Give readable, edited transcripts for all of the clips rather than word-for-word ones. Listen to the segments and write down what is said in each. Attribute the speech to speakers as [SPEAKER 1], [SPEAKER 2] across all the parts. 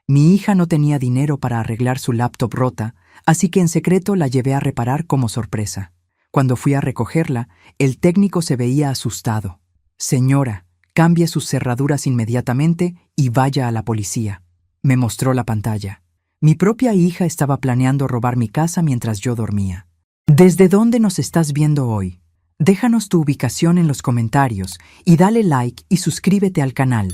[SPEAKER 1] Mi hija no tenía dinero para arreglar su laptop rota, así que en secreto la llevé a reparar como sorpresa. Cuando fui a recogerla, el técnico se veía asustado. «Señora, cambie sus cerraduras inmediatamente y vaya a la policía», me mostró la pantalla. Mi propia hija estaba planeando robar mi casa mientras yo dormía. ¿Desde dónde nos estás viendo hoy? Déjanos tu ubicación en los comentarios y dale like y suscríbete al canal.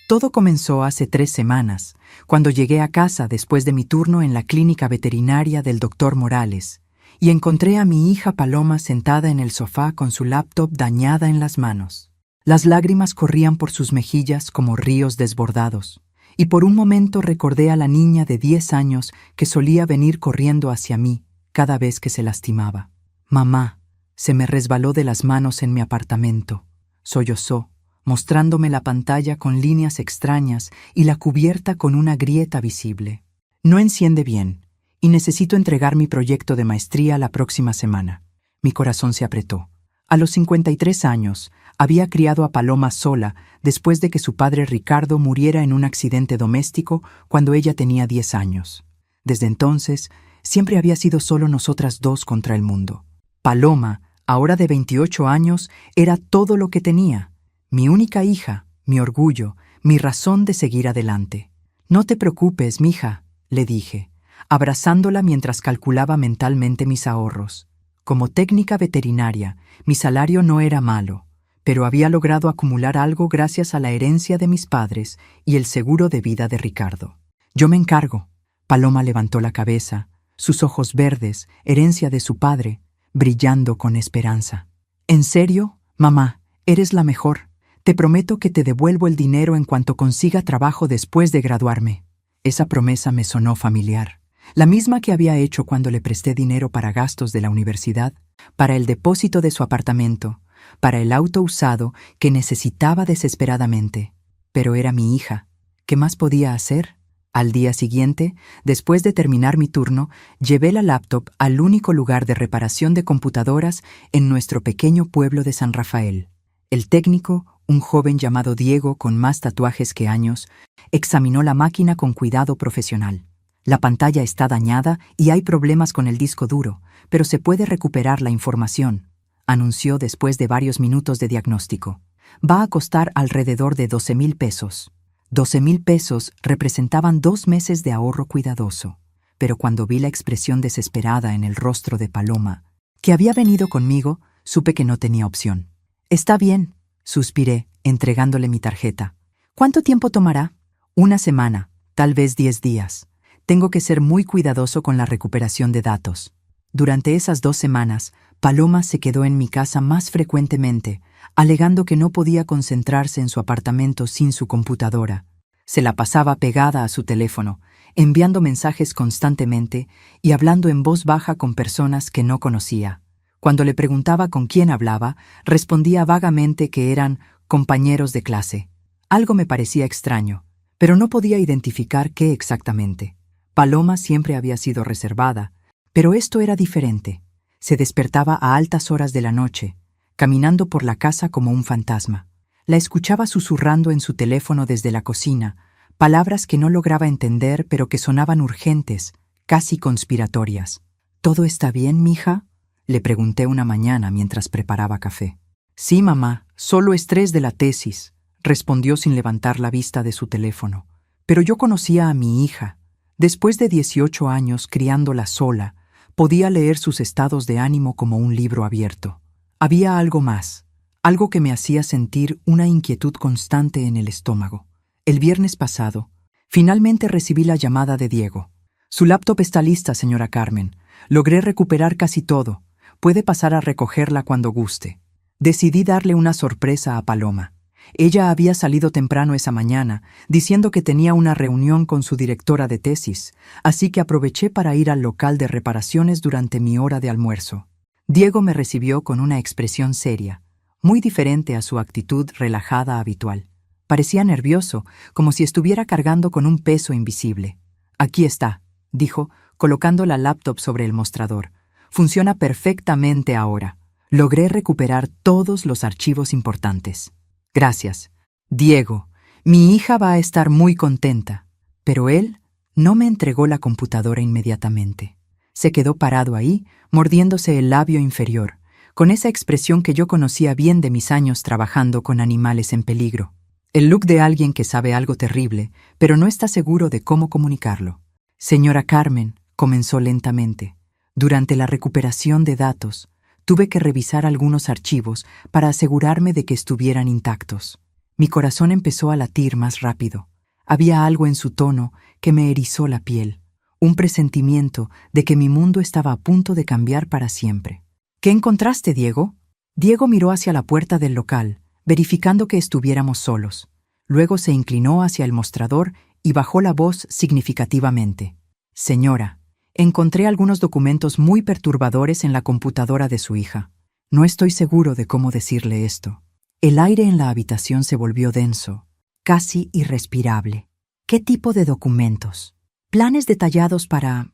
[SPEAKER 1] Todo comenzó hace 3 semanas, cuando llegué a casa después de mi turno en la clínica veterinaria del Dr. Morales, y encontré a mi hija Paloma sentada en el sofá con su laptop dañada en las manos. Las lágrimas corrían por sus mejillas como ríos desbordados, y por un momento recordé a la niña de 10 años que solía venir corriendo hacia mí cada vez que se lastimaba. «Mamá», se me resbaló de las manos en mi apartamento. Sollozó, mostrándome la pantalla con líneas extrañas y la cubierta con una grieta visible. «No enciende bien, y necesito entregar mi proyecto de maestría la próxima semana». Mi corazón se apretó. A los 53 años, había criado a Paloma sola después de que su padre Ricardo muriera en un accidente doméstico cuando ella tenía 10 años. Desde entonces, siempre había sido solo nosotras dos contra el mundo. Paloma, ahora de 28 años, era todo lo que tenía. Mi única hija, mi orgullo, mi razón de seguir adelante. «No te preocupes, mija», le dije, abrazándola mientras calculaba mentalmente mis ahorros. Como técnica veterinaria, mi salario no era malo, pero había logrado acumular algo gracias a la herencia de mis padres y el seguro de vida de Ricardo. «Yo me encargo». Paloma levantó la cabeza, sus ojos verdes, herencia de su padre, brillando con esperanza. «¿En serio, mamá? Eres la mejor. Te prometo que te devuelvo el dinero en cuanto consiga trabajo después de graduarme». Esa promesa me sonó familiar, la misma que había hecho cuando le presté dinero para gastos de la universidad, para el depósito de su apartamento, para el auto usado que necesitaba desesperadamente. Pero era mi hija. ¿Qué más podía hacer? Al día siguiente, después de terminar mi turno, llevé la laptop al único lugar de reparación de computadoras en nuestro pequeño pueblo de San Rafael. El técnico, un joven llamado Diego con más tatuajes que años, examinó la máquina con cuidado profesional. «La pantalla está dañada y hay problemas con el disco duro, pero se puede recuperar la información», anunció después de varios minutos de diagnóstico. «Va a costar alrededor de 12,000 pesos». 12,000 pesos representaban 2 meses de ahorro cuidadoso, pero cuando vi la expresión desesperada en el rostro de Paloma, que había venido conmigo, supe que no tenía opción. «Está bien», suspiré, entregándole mi tarjeta. «¿Cuánto tiempo tomará?» «1 semana, tal vez 10 días. Tengo que ser muy cuidadoso con la recuperación de datos». Durante esas 2 semanas, Paloma se quedó en mi casa más frecuentemente, alegando que no podía concentrarse en su apartamento sin su computadora. Se la pasaba pegada a su teléfono, enviando mensajes constantemente y hablando en voz baja con personas que no conocía. Cuando le preguntaba con quién hablaba, respondía vagamente que eran compañeros de clase. Algo me parecía extraño, pero no podía identificar qué exactamente. Paloma siempre había sido reservada, pero esto era diferente. Se despertaba a altas horas de la noche, caminando por la casa como un fantasma. La escuchaba susurrando en su teléfono desde la cocina, palabras que no lograba entender pero que sonaban urgentes, casi conspiratorias. «¿Todo está bien, mija?», le pregunté una mañana mientras preparaba café. «Sí, mamá, solo estrés de la tesis», respondió sin levantar la vista de su teléfono. Pero yo conocía a mi hija. Después de 18 años criándola sola, podía leer sus estados de ánimo como un libro abierto. Había algo más, algo que me hacía sentir una inquietud constante en el estómago. El viernes pasado, finalmente recibí la llamada de Diego. «Su laptop está lista, señora Carmen. Logré recuperar casi todo. Puede pasar a recogerla cuando guste». Decidí darle una sorpresa a Paloma. Ella había salido temprano esa mañana, diciendo que tenía una reunión con su directora de tesis, así que aproveché para ir al local de reparaciones durante mi hora de almuerzo. Diego me recibió con una expresión seria, muy diferente a su actitud relajada habitual. Parecía nervioso, como si estuviera cargando con un peso invisible. «Aquí está», dijo, colocando la laptop sobre el mostrador. «Funciona perfectamente ahora. Logré recuperar todos los archivos importantes». «Gracias. Diego, mi hija va a estar muy contenta». Pero él No me entregó la computadora inmediatamente. Se quedó parado ahí, mordiéndose el labio inferior, con esa expresión que yo conocía bien de mis años trabajando con animales en peligro. El look de alguien que sabe algo terrible, pero no está seguro de cómo comunicarlo. Señora Carmen, comenzó lentamente. Durante la recuperación de datos, tuve que revisar algunos archivos para asegurarme de que estuvieran intactos. Mi corazón empezó a latir más rápido. Había algo en su tono que me erizó la piel, un presentimiento de que mi mundo estaba a punto de cambiar para siempre. ¿Qué encontraste, Diego? Diego miró hacia la puerta del local, verificando que estuviéramos solos. Luego se inclinó hacia el mostrador y bajó la voz significativamente. Señora, encontré algunos documentos muy perturbadores en la computadora de su hija. No estoy seguro de cómo decirle esto. El aire en la habitación se volvió denso, casi irrespirable. ¿Qué tipo de documentos? Planes detallados para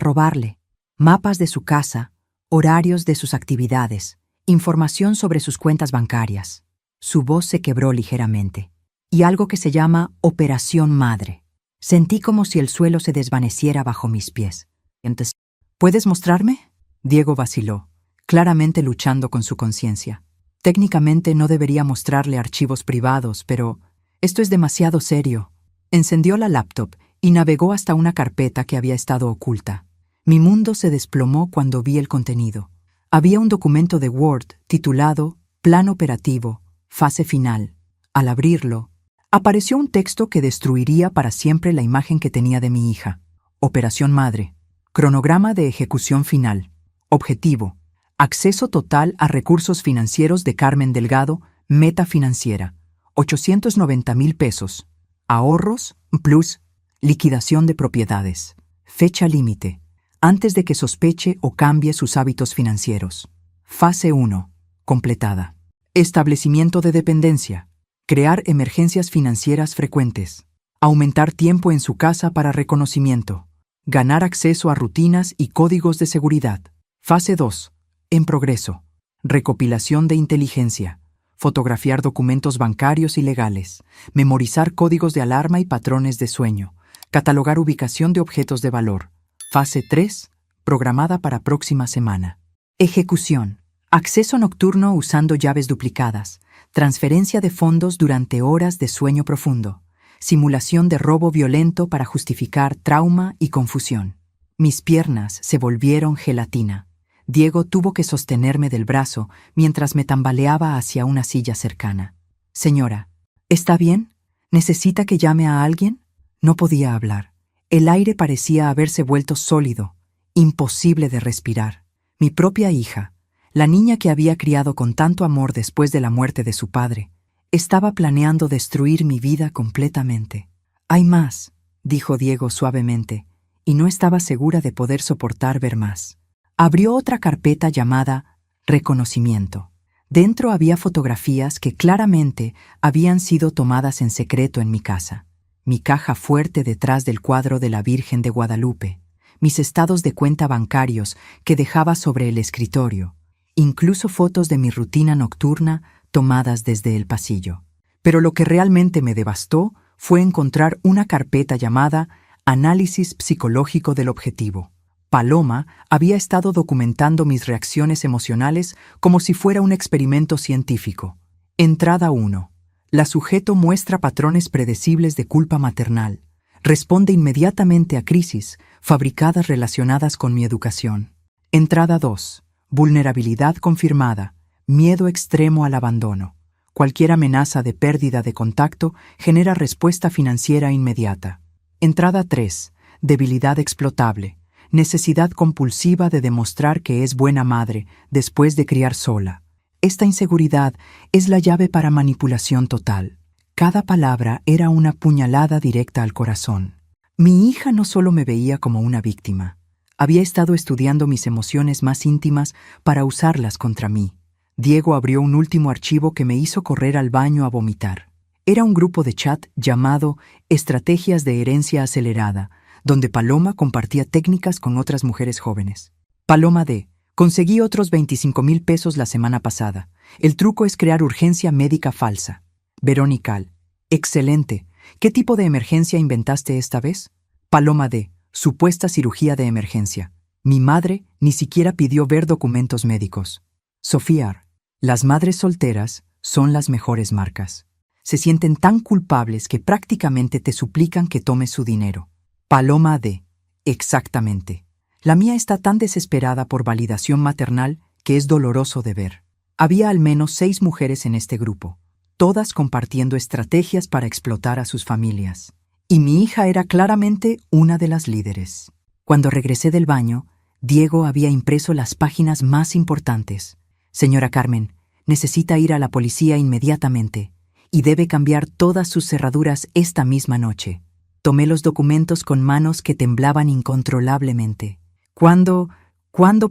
[SPEAKER 1] robarle, mapas de su casa, horarios de sus actividades, información sobre sus cuentas bancarias. Su voz se quebró ligeramente. Y algo que se llama Operación Madre. Sentí como si el suelo se desvaneciera bajo mis pies. Entonces, ¿puedes mostrarme? Diego vaciló, claramente luchando con su conciencia. Técnicamente no debería mostrarle archivos privados, pero esto es demasiado serio. Encendió la laptop y navegó hasta una carpeta que había estado oculta. Mi mundo se desplomó cuando vi el contenido. Había un documento de Word titulado Plan Operativo, Fase Final. Al abrirlo, apareció un texto que destruiría para siempre la imagen que tenía de mi hija. Operación Madre. Cronograma de ejecución final. Objetivo. Acceso total a recursos financieros de Carmen Delgado, meta financiera. 890,000 pesos. Ahorros, plus, liquidación de propiedades. Fecha límite. Antes de que sospeche o cambie sus hábitos financieros. Fase 1. Completada. Establecimiento de dependencia. Crear emergencias financieras frecuentes. Aumentar tiempo en su casa para reconocimiento. Ganar acceso a rutinas y códigos de seguridad. Fase 2. En progreso. Recopilación de inteligencia. Fotografiar documentos bancarios y legales. Memorizar códigos de alarma y patrones de sueño. Catalogar ubicación de objetos de valor. Fase 3. Programada para próxima semana. Ejecución. Acceso nocturno usando llaves duplicadas. Transferencia de fondos durante horas de sueño profundo. Simulación de robo violento para justificar trauma y confusión. Mis piernas se volvieron gelatina. Diego tuvo que sostenerme del brazo mientras me tambaleaba hacia una silla cercana. Señora, ¿está bien? ¿Necesita que llame a alguien? No podía hablar. El aire parecía haberse vuelto sólido, imposible de respirar. Mi propia hija, la niña que había criado con tanto amor después de la muerte de su padre, estaba planeando destruir mi vida completamente. Hay más, dijo Diego suavemente, y no estaba segura de poder soportar ver más. Abrió otra carpeta llamada Reconocimiento. Dentro había fotografías que claramente habían sido tomadas en secreto en mi casa. Mi caja fuerte detrás del cuadro de la Virgen de Guadalupe, mis estados de cuenta bancarios que dejaba sobre el escritorio, incluso fotos de mi rutina nocturna tomadas desde el pasillo. Pero lo que realmente me devastó fue encontrar una carpeta llamada Análisis Psicológico del Objetivo. Paloma había estado documentando mis reacciones emocionales como si fuera un experimento científico. Entrada 1. La sujeto muestra patrones predecibles de culpa maternal. Responde inmediatamente a crisis fabricadas relacionadas con mi educación. Entrada 2. Vulnerabilidad confirmada. Miedo extremo al abandono. Cualquier amenaza de pérdida de contacto genera respuesta financiera inmediata. Entrada 3. Debilidad explotable. Necesidad compulsiva de demostrar que es buena madre después de criar sola. Esta inseguridad es la llave para manipulación total. Cada palabra era una puñalada directa al corazón. Mi hija no solo me veía como una víctima, había estado estudiando mis emociones más íntimas para usarlas contra mí. Diego abrió un último archivo que me hizo correr al baño a vomitar. Era un grupo de chat llamado Estrategias de Herencia Acelerada, donde Paloma compartía técnicas con otras mujeres jóvenes. Paloma D. Conseguí otros 25,000 pesos la semana pasada. El truco es crear urgencia médica falsa. Verónica. Excelente. ¿Qué tipo de emergencia inventaste esta vez? Paloma D. Supuesta cirugía de emergencia. Mi madre ni siquiera pidió ver documentos médicos. Sofía R. Las madres solteras son las mejores marcas. Se sienten tan culpables que prácticamente te suplican que tomes su dinero. Paloma D. Exactamente. La mía está tan desesperada por validación maternal que es doloroso de ver. Había al menos 6 mujeres en este grupo, todas compartiendo estrategias para explotar a sus familias. Y mi hija era claramente una de las líderes. Cuando regresé del baño, Diego había impreso las páginas más importantes. Señora Carmen, necesita ir a la policía inmediatamente y debe cambiar todas sus cerraduras esta misma noche. Tomé los documentos con manos que temblaban incontrolablemente. ¿Cuándo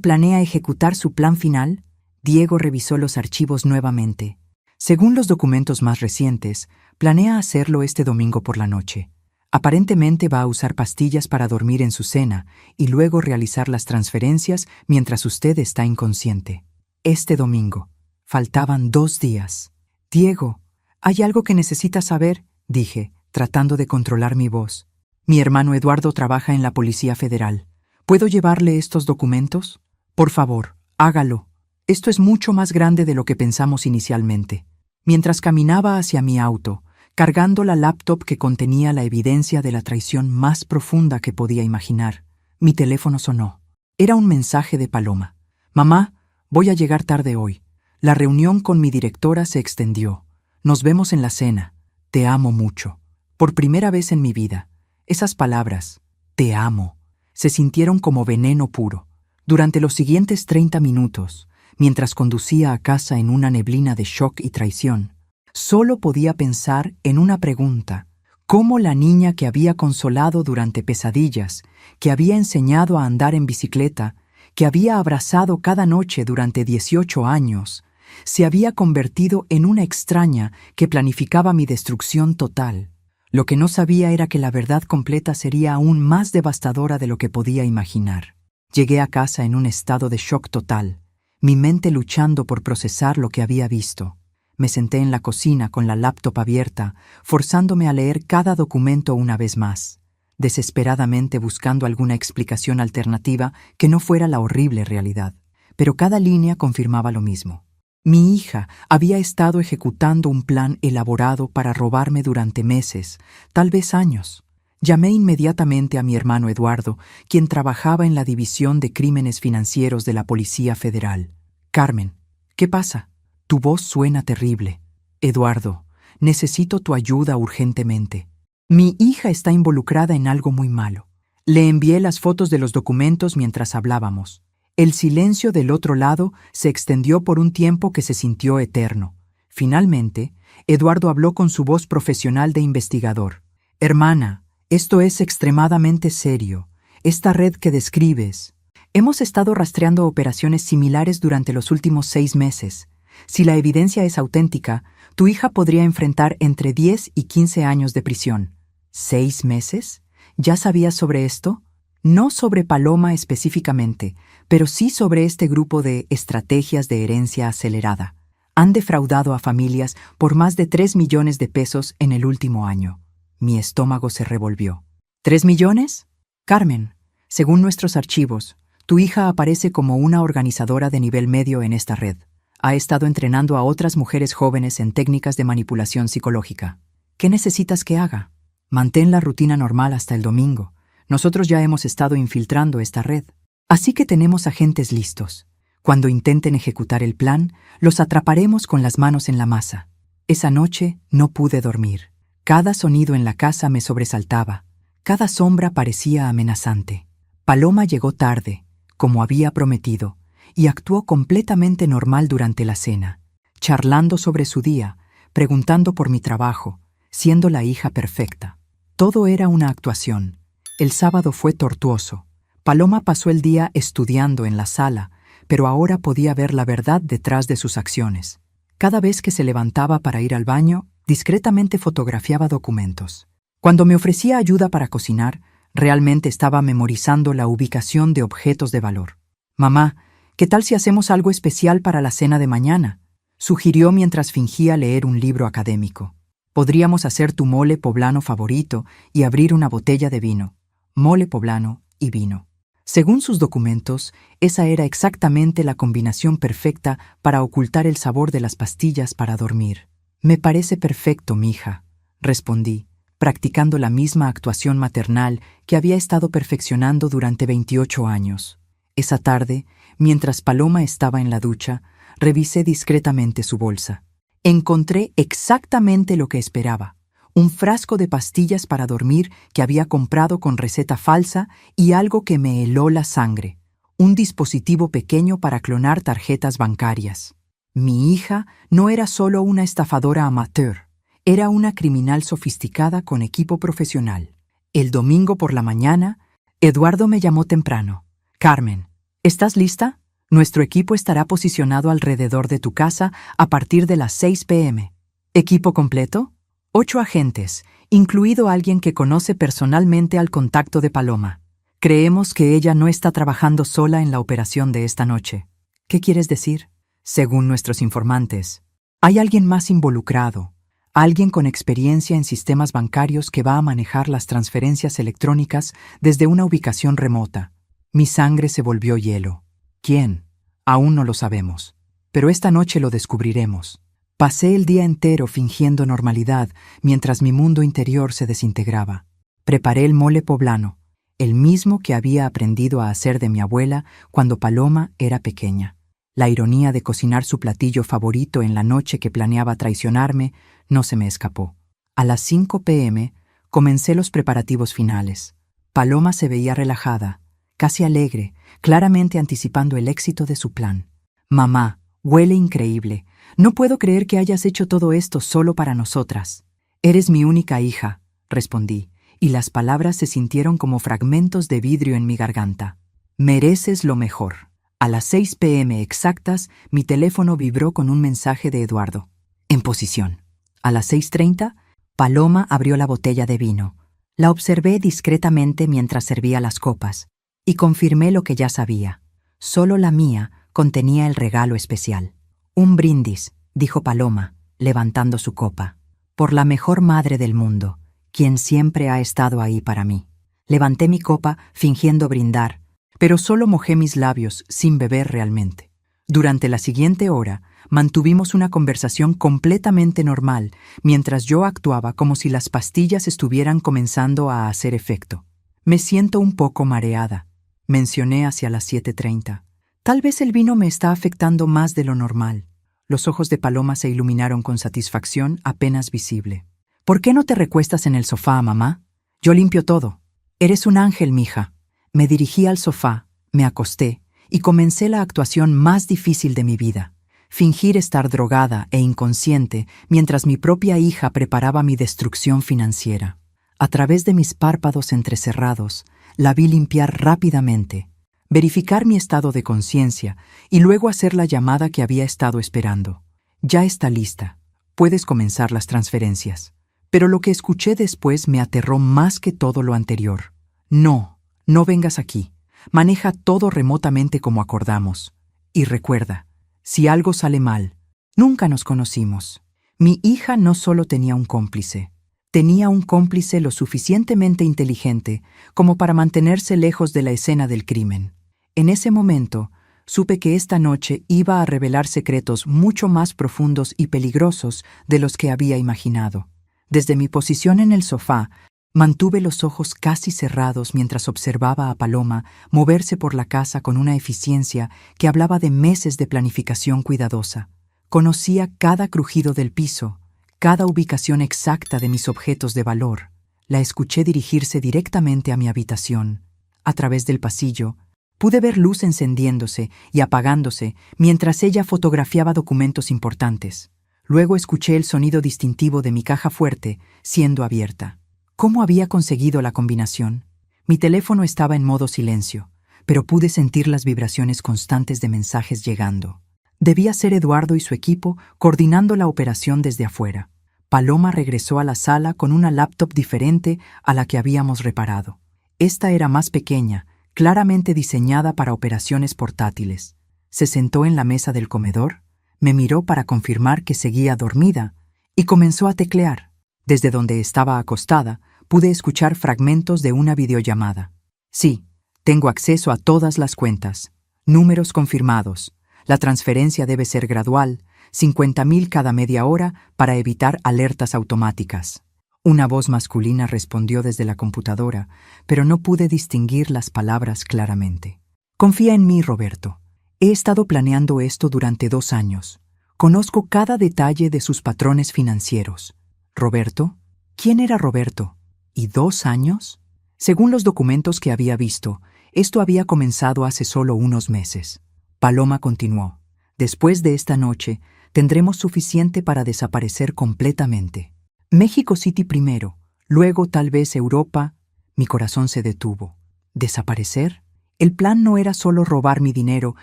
[SPEAKER 1] planea ejecutar su plan final? Diego revisó los archivos nuevamente. Según los documentos más recientes, planea hacerlo este domingo por la noche. Aparentemente va a usar pastillas para dormir en su cena y luego realizar las transferencias mientras usted está inconsciente. Este domingo. Faltaban 2 días. Diego, ¿hay algo que necesitas saber?, dije, tratando de controlar mi voz. Mi hermano Eduardo trabaja en la Policía Federal. ¿Puedo llevarle estos documentos? Por favor, hágalo. Esto es mucho más grande de lo que pensamos inicialmente. Mientras caminaba hacia mi auto, cargando la laptop que contenía la evidencia de la traición más profunda que podía imaginar, mi teléfono sonó. Era un mensaje de Paloma. Mamá, voy a llegar tarde hoy. La reunión con mi directora se extendió. Nos vemos en la cena. Te amo mucho. Por primera vez en mi vida, esas palabras, te amo, se sintieron como veneno puro. Durante los siguientes 30 minutos, mientras conducía a casa en una neblina de shock y traición, solo podía pensar en una pregunta: ¿cómo la niña que había consolado durante pesadillas, que había enseñado a andar en bicicleta, que había abrazado cada noche durante 18 años, se había convertido en una extraña que planificaba mi destrucción total? Lo que no sabía era que la verdad completa sería aún más devastadora de lo que podía imaginar. Llegué a casa en un estado de shock total, mi mente luchando por procesar lo que había visto. Me senté en la cocina con la laptop abierta, forzándome a leer cada documento una vez más, desesperadamente buscando alguna explicación alternativa que no fuera la horrible realidad. Pero cada línea confirmaba lo mismo. Mi hija había estado ejecutando un plan elaborado para robarme durante meses, tal vez años. Llamé inmediatamente a mi hermano Eduardo, quien trabajaba en la División de Crímenes Financieros de la Policía Federal. Carmen, ¿qué pasa? Tu voz suena terrible. Eduardo, necesito tu ayuda urgentemente. Mi hija está involucrada en algo muy malo. Le envié las fotos de los documentos mientras hablábamos. El silencio del otro lado se extendió por un tiempo que se sintió eterno. Finalmente, Eduardo habló con su voz profesional de investigador. Hermana, esto es extremadamente serio. Esta red que describes. Hemos estado rastreando operaciones similares durante los últimos 6 meses. Si la evidencia es auténtica, tu hija podría enfrentar entre 10 y 15 años de prisión. ¿6 meses? ¿Ya sabías sobre esto? No sobre Paloma específicamente, pero sí sobre este grupo de estrategias de herencia acelerada. Han defraudado a familias por más de 3 millones de pesos en el último año. Mi estómago se revolvió. ¿3 millones? Carmen, según nuestros archivos, tu hija aparece como una organizadora de nivel medio en esta red. Ha estado entrenando a otras mujeres jóvenes en técnicas de manipulación psicológica. ¿Qué necesitas que haga? Mantén la rutina normal hasta el domingo. Nosotros ya hemos estado infiltrando esta red. Así que tenemos agentes listos. Cuando intenten ejecutar el plan, los atraparemos con las manos en la masa. Esa noche no pude dormir. Cada sonido en la casa me sobresaltaba. Cada sombra parecía amenazante. Paloma llegó tarde, como había prometido, y actuó completamente normal durante la cena, charlando sobre su día, preguntando por mi trabajo, siendo la hija perfecta. Todo era una actuación. El sábado fue tortuoso. Paloma pasó el día estudiando en la sala, pero ahora podía ver la verdad detrás de sus acciones. Cada vez que se levantaba para ir al baño, discretamente fotografiaba documentos. Cuando me ofrecía ayuda para cocinar, realmente estaba memorizando la ubicación de objetos de valor. Mamá, ¿qué tal si hacemos algo especial para la cena de mañana?, sugirió mientras fingía leer un libro académico. Podríamos hacer tu mole poblano favorito y abrir una botella de vino. mole poblano y vino. Según sus documentos, esa era exactamente la combinación perfecta para ocultar el sabor de las pastillas para dormir. «Me parece perfecto, mija», respondí, practicando la misma actuación maternal que había estado perfeccionando durante 28 años. Esa tarde, mientras Paloma estaba en la ducha, revisé discretamente su bolsa. Encontré exactamente lo que esperaba: un frasco de pastillas para dormir que había comprado con receta falsa y algo que me heló la sangre: un dispositivo pequeño para clonar tarjetas bancarias. Mi hija no era solo una estafadora amateur, era una criminal sofisticada con equipo profesional. El domingo por la mañana, Eduardo me llamó temprano. «Carmen, ¿estás lista? Nuestro equipo estará posicionado alrededor de tu casa a partir de las 6 p.m. ¿Equipo completo? 8 agentes, incluido alguien que conoce personalmente al contacto de Paloma. Creemos que ella no está trabajando sola en la operación de esta noche». «¿Qué quieres decir?» «Según nuestros informantes, hay alguien más involucrado, alguien con experiencia en sistemas bancarios que va a manejar las transferencias electrónicas desde una ubicación remota». Mi sangre se volvió hielo. ¿Quién? Aún no lo sabemos, pero esta noche lo descubriremos. Pasé el día entero fingiendo normalidad mientras mi mundo interior se desintegraba. Preparé el mole poblano, el mismo que había aprendido a hacer de mi abuela cuando Paloma era pequeña. La ironía de cocinar su platillo favorito en la noche que planeaba traicionarme no se me escapó. A las 5 p.m. comencé los preparativos finales. Paloma se veía relajada, casi alegre, claramente anticipando el éxito de su plan. «Mamá, huele increíble. No puedo creer que hayas hecho todo esto solo para nosotras». «Eres mi única hija», respondí, y las palabras se sintieron como fragmentos de vidrio en mi garganta. «Mereces lo mejor». A las 6 p.m. exactas, mi teléfono vibró con un mensaje de Eduardo. «En posición». A las 6:30, Paloma abrió la botella de vino. La observé discretamente mientras servía las copas, y confirmé lo que ya sabía. Solo la mía contenía el regalo especial. «Un brindis», dijo Paloma, levantando su copa, «por la mejor madre del mundo, quien siempre ha estado ahí para mí». Levanté mi copa fingiendo brindar, pero solo mojé mis labios sin beber realmente. Durante la siguiente hora, mantuvimos una conversación completamente normal mientras yo actuaba como si las pastillas estuvieran comenzando a hacer efecto. «Me siento un poco mareada», mencioné hacia las 7:30. «Tal vez el vino me está afectando más de lo normal». Los ojos de Paloma se iluminaron con satisfacción apenas visible. «¿Por qué no te recuestas en el sofá, mamá? Yo limpio todo». «Eres un ángel, mija». Me dirigí al sofá, me acosté y comencé la actuación más difícil de mi vida: fingir estar drogada e inconsciente mientras mi propia hija preparaba mi destrucción financiera. A través de mis párpados entrecerrados, la vi limpiar rápidamente, verificar mi estado de conciencia y luego hacer la llamada que había estado esperando. «Ya está lista. Puedes comenzar las transferencias». Pero lo que escuché después me aterró más que todo lo anterior. No vengas aquí. Maneja todo remotamente como acordamos. Y recuerda, si algo sale mal, nunca nos conocimos». Mi hija no solo tenía un cómplice, tenía un cómplice lo suficientemente inteligente como para mantenerse lejos de la escena del crimen. En ese momento, supe que esta noche iba a revelar secretos mucho más profundos y peligrosos de los que había imaginado. Desde mi posición en el sofá, mantuve los ojos casi cerrados mientras observaba a Paloma moverse por la casa con una eficiencia que hablaba de meses de planificación cuidadosa. Conocía cada crujido del piso, cada ubicación exacta de mis objetos de valor. La escuché dirigirse directamente a mi habitación. A través del pasillo, pude ver luz encendiéndose y apagándose mientras ella fotografiaba documentos importantes. Luego escuché el sonido distintivo de mi caja fuerte siendo abierta. ¿Cómo había conseguido la combinación? Mi teléfono estaba en modo silencio, pero pude sentir las vibraciones constantes de mensajes llegando. Debía ser Eduardo y su equipo coordinando la operación desde afuera. Paloma regresó a la sala con una laptop diferente a la que habíamos reparado. Esta era más pequeña, claramente diseñada para operaciones portátiles. Se sentó en la mesa del comedor, me miró para confirmar que seguía dormida y comenzó a teclear. Desde donde estaba acostada, pude escuchar fragmentos de una videollamada. Sí, tengo acceso a todas las cuentas. Números confirmados. La transferencia debe ser gradual, 50.000 cada media hora para evitar alertas automáticas. Una voz masculina respondió desde la computadora, pero no pude distinguir las palabras claramente. Confía en mí, Roberto. He estado planeando esto durante 2 años. Conozco cada detalle de sus patrones financieros. ¿Roberto? ¿Quién era Roberto? ¿Y 2 años? Según los documentos que había visto, esto había comenzado hace solo unos meses. Paloma continuó. Después de esta noche, tendremos suficiente para desaparecer completamente. México City primero, luego tal vez Europa. Mi corazón se detuvo. ¿Desaparecer? ¿El plan no era solo robar mi dinero,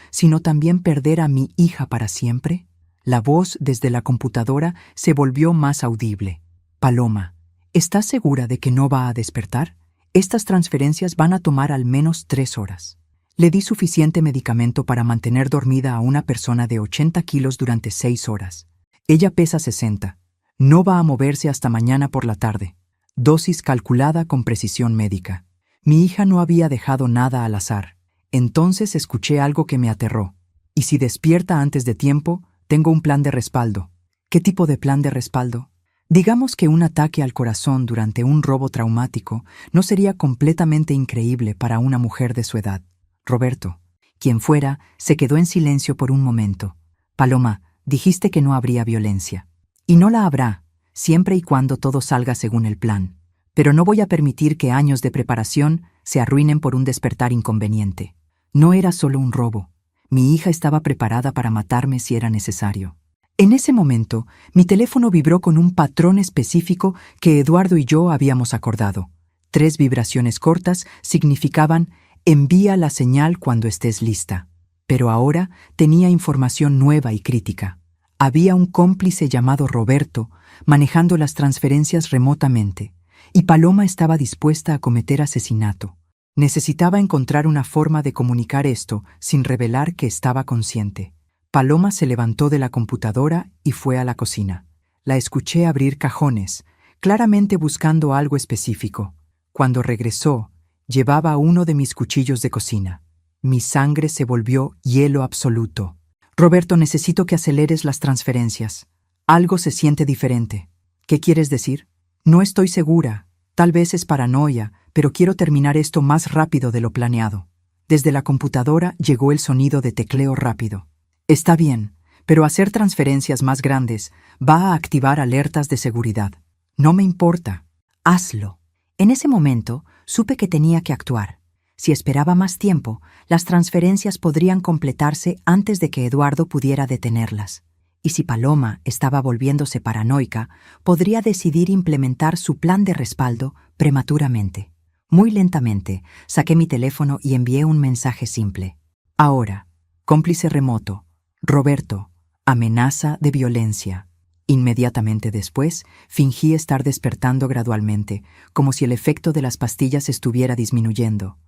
[SPEAKER 1] sino también perder a mi hija para siempre? La voz desde la computadora se volvió más audible. Paloma, ¿estás segura de que no va a despertar? Estas transferencias van a tomar al menos 3 horas. Le di suficiente medicamento para mantener dormida a una persona de 80 kilos durante 6 horas. Ella pesa 60. No va a moverse hasta mañana por la tarde. Dosis calculada con precisión médica. Mi hija no había dejado nada al azar. Entonces escuché algo que me aterró. Y si despierta antes de tiempo, tengo un plan de respaldo. ¿Qué tipo de plan de respaldo? Digamos que un ataque al corazón durante un robo traumático no sería completamente increíble para una mujer de su edad. Roberto, quien fuera, se quedó en silencio por un momento. Paloma, dijiste que no habría violencia. Y no la habrá, siempre y cuando todo salga según el plan. Pero no voy a permitir que años de preparación se arruinen por un despertar inconveniente. No era solo un robo. Mi hija estaba preparada para matarme si era necesario. En ese momento, mi teléfono vibró con un patrón específico que Eduardo y yo habíamos acordado. 3 vibraciones cortas significaban «envía la señal cuando estés lista». Pero ahora tenía información nueva y crítica. Había un cómplice llamado Roberto manejando las transferencias remotamente, y Paloma estaba dispuesta a cometer asesinato. Necesitaba encontrar una forma de comunicar esto sin revelar que estaba consciente. Paloma se levantó de la computadora y fue a la cocina. La escuché abrir cajones, claramente buscando algo específico. Cuando regresó, llevaba uno de mis cuchillos de cocina. Mi sangre se volvió hielo absoluto. Roberto, necesito que aceleres las transferencias. Algo se siente diferente. ¿Qué quieres decir? No estoy segura. Tal vez es paranoia, pero quiero terminar esto más rápido de lo planeado. Desde la computadora llegó el sonido de tecleo rápido. Está bien, pero hacer transferencias más grandes va a activar alertas de seguridad. No me importa. Hazlo. En ese momento, supe que tenía que actuar. Si esperaba más tiempo, las transferencias podrían completarse antes de que Eduardo pudiera detenerlas. Y si Paloma estaba volviéndose paranoica, podría decidir implementar su plan de respaldo prematuramente. Muy lentamente, saqué mi teléfono y envié un mensaje simple. Ahora, cómplice remoto, Roberto, amenaza de violencia. Inmediatamente después, fingí estar despertando gradualmente, como si el efecto de las pastillas estuviera disminuyendo.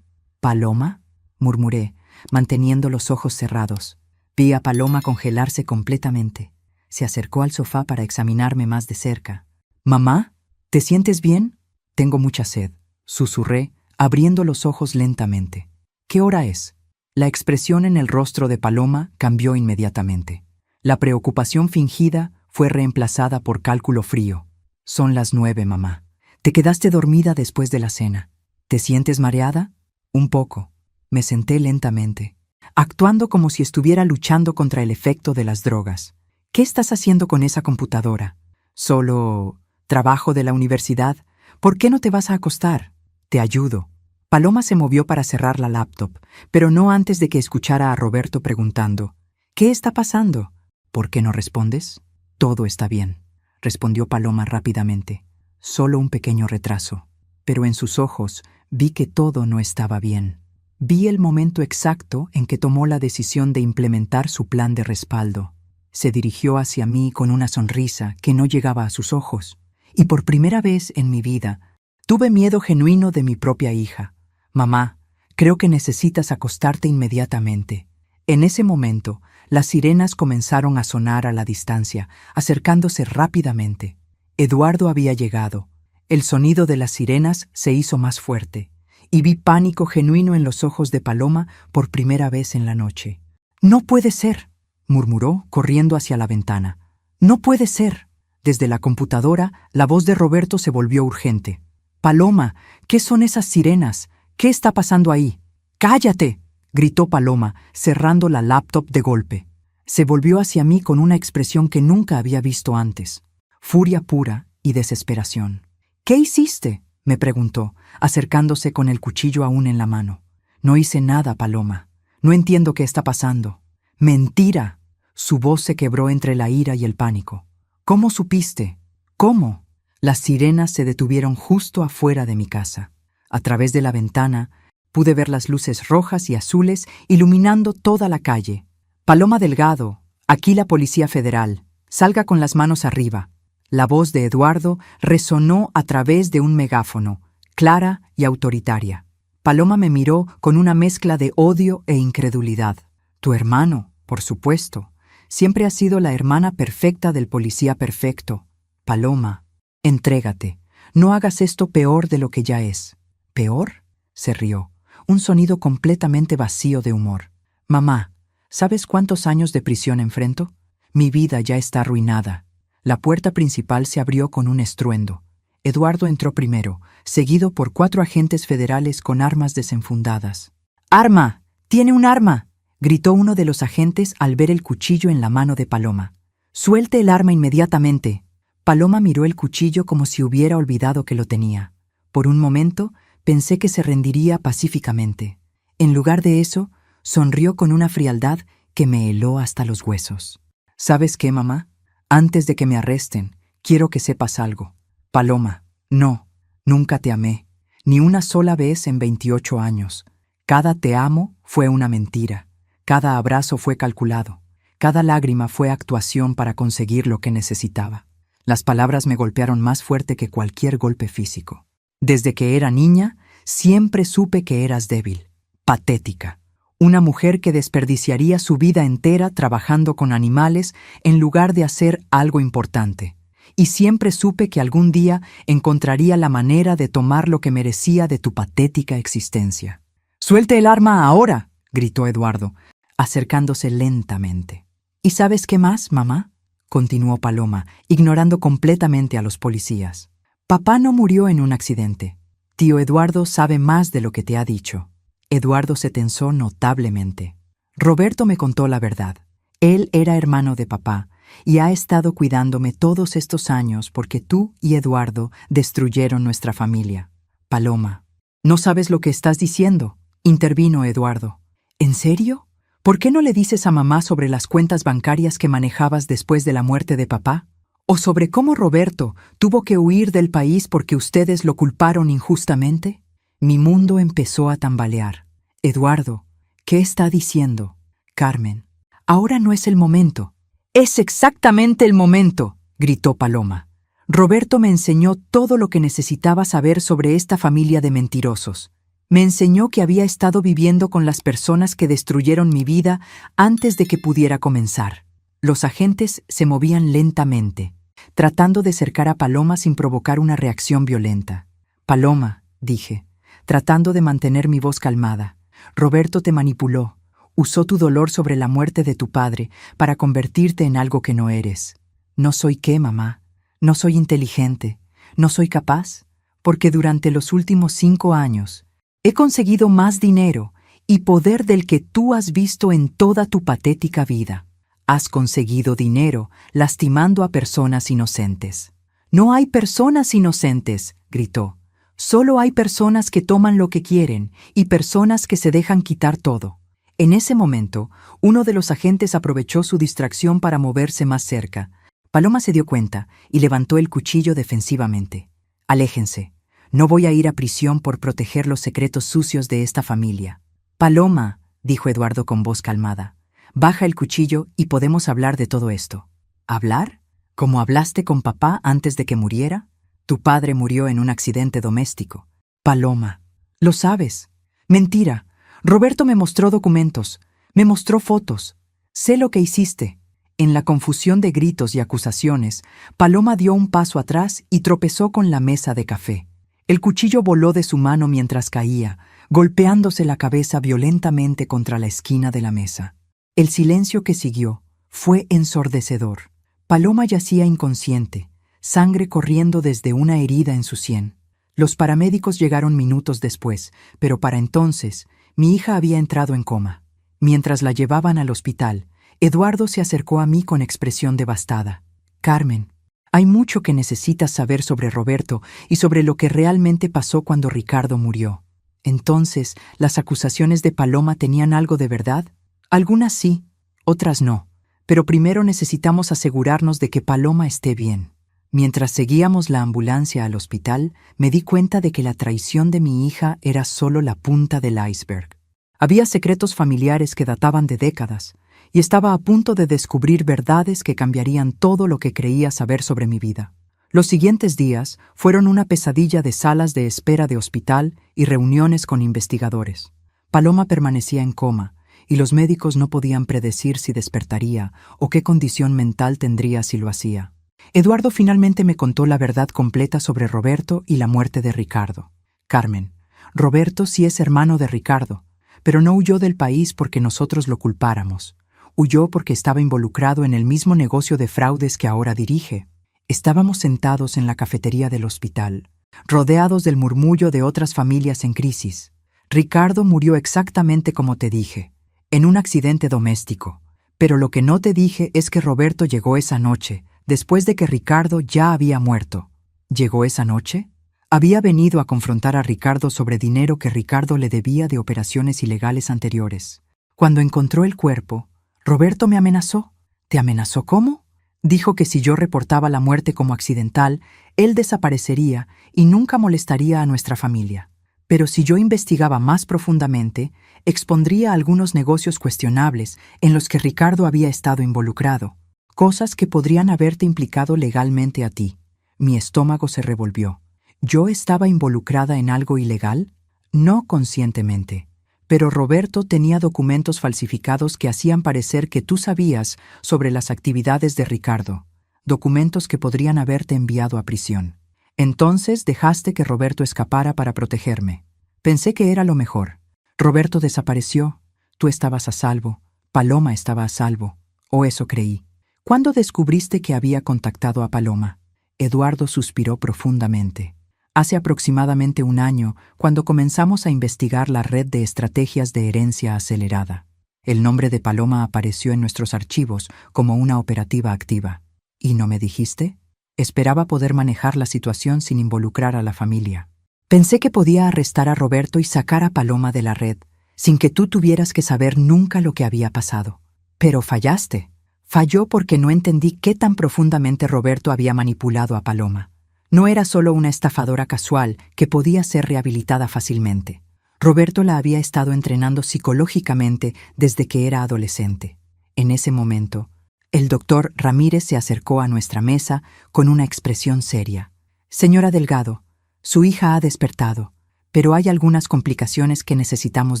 [SPEAKER 1] ¿Paloma?, murmuré, manteniendo los ojos cerrados. Vi a Paloma congelarse completamente. Se acercó al sofá para examinarme más de cerca. «¿Mamá? ¿Te sientes bien?» «Tengo mucha sed», susurré, abriendo los ojos lentamente. «¿Qué hora es?» La expresión en el rostro de Paloma cambió inmediatamente. La preocupación fingida fue reemplazada por cálculo frío. «Son las 9, mamá. Te quedaste dormida después de la cena. ¿Te sientes mareada?» «Un poco». Me senté lentamente, actuando como si estuviera luchando contra el efecto de las drogas. «¿Qué estás haciendo con esa computadora?» «Solo trabajo de la universidad. ¿Por qué no te vas a acostar?» «Te ayudo». Paloma se movió para cerrar la laptop, pero no antes de que escuchara a Roberto preguntando, «¿Qué está pasando?» «¿Por qué no respondes?» «Todo está bien», respondió Paloma rápidamente. «Solo un pequeño retraso». Pero en sus ojos vi que todo no estaba bien. Vi el momento exacto en que tomó la decisión de implementar su plan de respaldo. Se dirigió hacia mí con una sonrisa que no llegaba a sus ojos, y por primera vez en mi vida tuve miedo genuino de mi propia hija. «Mamá, creo que necesitas acostarte inmediatamente». En ese momento, las sirenas comenzaron a sonar a la distancia, acercándose rápidamente. Eduardo había llegado. El sonido de las sirenas se hizo más fuerte, y vi pánico genuino en los ojos de Paloma por primera vez en la noche. «No puede ser», murmuró, corriendo hacia la ventana. «No puede ser». Desde la computadora, la voz de Roberto se volvió urgente. «Paloma, ¿qué son esas sirenas? ¿Qué está pasando ahí?» «¡Cállate!», gritó Paloma, cerrando la laptop de golpe. Se volvió hacia mí con una expresión que nunca había visto antes. Furia pura y desesperación. «¿Qué hiciste?», me preguntó, acercándose con el cuchillo aún en la mano. «No hice nada, Paloma. No entiendo qué está pasando». «¡Mentira!». Su voz se quebró entre la ira y el pánico. «¿Cómo supiste? ¿Cómo?». Las sirenas se detuvieron justo afuera de mi casa. A través de la ventana pude ver las luces rojas y azules iluminando toda la calle. «Paloma Delgado, aquí la Policía Federal. Salga con las manos arriba». La voz de Eduardo resonó a través de un megáfono, clara y autoritaria. Paloma me miró con una mezcla de odio e incredulidad. «Tu hermano, por supuesto. Siempre has sido la hermana perfecta del policía perfecto. Paloma, entrégate. No hagas esto peor de lo que ya es». «¿Peor?», se rió, un sonido completamente vacío de humor. «Mamá, ¿sabes cuántos años de prisión enfrento? Mi vida ya está arruinada». La puerta principal se abrió con un estruendo. Eduardo entró primero, seguido por 4 agentes federales con armas desenfundadas. «¡Arma! ¡Tiene un arma!», gritó uno de los agentes al ver el cuchillo en la mano de Paloma. «Suelte el arma inmediatamente». Paloma miró el cuchillo como si hubiera olvidado que lo tenía. Por un momento pensé que se rendiría pacíficamente. En lugar de eso, sonrió con una frialdad que me heló hasta los huesos. «¿Sabes qué, mamá? Antes de que me arresten, quiero que sepas algo. Paloma, no, nunca te amé, ni una sola vez en 28 años. Cada te amo fue una mentira, cada abrazo fue calculado, cada lágrima fue actuación para conseguir lo que necesitaba». Las palabras me golpearon más fuerte que cualquier golpe físico. «Desde que era niña, siempre supe que eras débil, patética. Una mujer que desperdiciaría su vida entera trabajando con animales en lugar de hacer algo importante. Y siempre supe que algún día encontraría la manera de tomar lo que merecía de tu patética existencia». «¡Suelte el arma ahora!», gritó Eduardo, acercándose lentamente. «¿Y sabes qué más, mamá?», continuó Paloma, ignorando completamente a los policías. «Papá no murió en un accidente. Tío Eduardo sabe más de lo que te ha dicho». Eduardo se tensó notablemente. «Roberto me contó la verdad. Él era hermano de papá y ha estado cuidándome todos estos años porque tú y Eduardo destruyeron nuestra familia». «Paloma, no sabes lo que estás diciendo», intervino Eduardo. «¿En serio? ¿Por qué no le dices a mamá sobre las cuentas bancarias que manejabas después de la muerte de papá? ¿O sobre cómo Roberto tuvo que huir del país porque ustedes lo culparon injustamente?» Mi mundo empezó a tambalear. «Eduardo, ¿qué está diciendo?» «Carmen, ahora no es el momento». «Es exactamente el momento», gritó Paloma. «Roberto me enseñó todo lo que necesitaba saber sobre esta familia de mentirosos. Me enseñó que había estado viviendo con las personas que destruyeron mi vida antes de que pudiera comenzar». Los agentes se movían lentamente, tratando de cercar a Paloma sin provocar una reacción violenta. «Paloma», dije, tratando de mantener mi voz calmada, «Roberto te manipuló, usó tu dolor sobre la muerte de tu padre para convertirte en algo que no eres». «¿No soy qué, mamá? ¿No soy inteligente? ¿No soy capaz? Porque durante los últimos 5 años he conseguido más dinero y poder del que tú has visto en toda tu patética vida. Has conseguido dinero lastimando a personas inocentes». «No hay personas inocentes», gritó. «Solo hay personas que toman lo que quieren y personas que se dejan quitar todo». En ese momento, uno de los agentes aprovechó su distracción para moverse más cerca. Paloma se dio cuenta y levantó el cuchillo defensivamente. «Aléjense. No voy a ir a prisión por proteger los secretos sucios de esta familia». «Paloma», dijo Eduardo con voz calmada, «baja el cuchillo y podemos hablar de todo esto». «¿Hablar? ¿Como hablaste con papá antes de que muriera? Tu padre murió en un accidente doméstico». «Paloma, lo sabes». «Mentira. Roberto me mostró documentos, me mostró fotos. Sé lo que hiciste». En la confusión de gritos y acusaciones, Paloma dio un paso atrás y tropezó con la mesa de café. El cuchillo voló de su mano mientras caía, golpeándose la cabeza violentamente contra la esquina de la mesa. El silencio que siguió fue ensordecedor. Paloma yacía inconsciente, sangre corriendo desde una herida en su sien. Los paramédicos llegaron minutos después, pero para entonces mi hija había entrado en coma. Mientras la llevaban al hospital, Eduardo se acercó a mí con expresión devastada. Carmen, hay mucho que necesitas saber sobre Roberto y sobre lo que realmente pasó cuando Ricardo murió. Entonces, ¿las acusaciones de Paloma tenían algo de verdad? Algunas sí, otras no. Pero primero necesitamos asegurarnos de que Paloma esté bien. Mientras seguíamos la ambulancia al hospital, me di cuenta de que la traición de mi hija era solo la punta del iceberg. Había secretos familiares que databan de décadas, y estaba a punto de descubrir verdades que cambiarían todo lo que creía saber sobre mi vida. Los siguientes días fueron una pesadilla de salas de espera de hospital y reuniones con investigadores. Paloma permanecía en coma, y los médicos no podían predecir si despertaría o qué condición mental tendría si lo hacía. Eduardo finalmente me contó la verdad completa sobre Roberto y la muerte de Ricardo. Carmen, Roberto sí es hermano de Ricardo, pero no huyó del país porque nosotros lo culpáramos. Huyó porque estaba involucrado en el mismo negocio de fraudes que ahora dirige. Estábamos sentados en la cafetería del hospital, rodeados del murmullo de otras familias en crisis. Ricardo murió exactamente como te dije, en un accidente doméstico. Pero lo que no te dije es que Roberto llegó esa noche, después de que Ricardo ya había muerto. ¿Llegó esa noche? Había venido a confrontar a Ricardo sobre dinero que Ricardo le debía de operaciones ilegales anteriores. Cuando encontró el cuerpo, Roberto me amenazó. ¿Te amenazó cómo? Dijo que si yo reportaba la muerte como accidental, él desaparecería y nunca molestaría a nuestra familia. Pero si yo investigaba más profundamente, expondría algunos negocios cuestionables en los que Ricardo había estado involucrado, cosas que podrían haberte implicado legalmente a ti. Mi estómago se revolvió. ¿Yo estaba involucrada en algo ilegal? No conscientemente. Pero Roberto tenía documentos falsificados que hacían parecer que tú sabías sobre las actividades de Ricardo, documentos que podrían haberte enviado a prisión. Entonces dejaste que Roberto escapara para protegerme. Pensé que era lo mejor. Roberto desapareció, tú estabas a salvo, Paloma estaba a salvo, o eso creí. ¿Cuándo descubriste que había contactado a Paloma? Eduardo suspiró profundamente. Hace aproximadamente un año, cuando comenzamos a investigar la red de estrategias de herencia acelerada. El nombre de Paloma apareció en nuestros archivos como una operativa activa. ¿Y no me dijiste? Esperaba poder manejar la situación sin involucrar a la familia. Pensé que podía arrestar a Roberto y sacar a Paloma de la red, sin que tú tuvieras que saber nunca lo que había pasado. Pero fallaste. Falló porque no entendí qué tan profundamente Roberto había manipulado a Paloma. No era solo una estafadora casual que podía ser rehabilitada fácilmente. Roberto la había estado entrenando psicológicamente desde que era adolescente. En ese momento, el doctor Ramírez se acercó a nuestra mesa con una expresión seria. Señora Delgado, su hija ha despertado, pero hay algunas complicaciones que necesitamos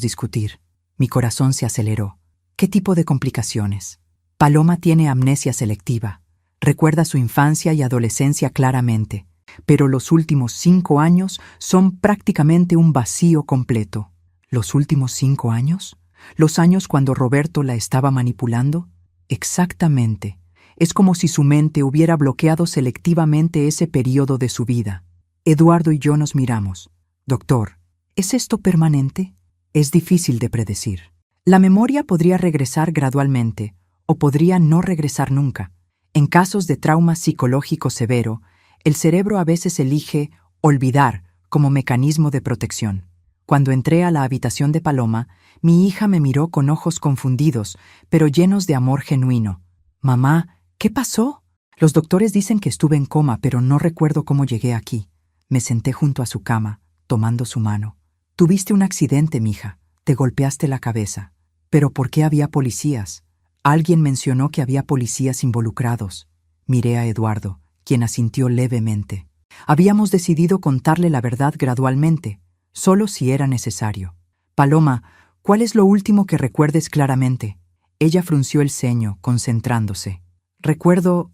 [SPEAKER 1] discutir. Mi corazón se aceleró. ¿Qué tipo de complicaciones? Paloma tiene amnesia selectiva. Recuerda su infancia y adolescencia claramente, pero los últimos 5 años son prácticamente un vacío completo. ¿Los últimos 5 años? ¿Los años cuando Roberto la estaba manipulando? Exactamente. Es como si su mente hubiera bloqueado selectivamente ese periodo de su vida. Eduardo y yo nos miramos. Doctor, ¿es esto permanente? Es difícil de predecir. La memoria podría regresar gradualmente, o podría no regresar nunca. En casos de trauma psicológico severo, el cerebro a veces elige olvidar como mecanismo de protección. Cuando entré a la habitación de Paloma, mi hija me miró con ojos confundidos, pero llenos de amor genuino. Mamá, ¿qué pasó? Los doctores dicen que estuve en coma, pero no recuerdo cómo llegué aquí. Me senté junto a su cama, tomando su mano. Tuviste un accidente, mija. Te golpeaste la cabeza. ¿Pero por qué había policías? Alguien mencionó que había policías involucrados. Miré a Eduardo, quien asintió levemente. Habíamos decidido contarle la verdad gradualmente, solo si era necesario. Paloma, ¿cuál es lo último que recuerdes claramente? Ella frunció el ceño, concentrándose. Recuerdo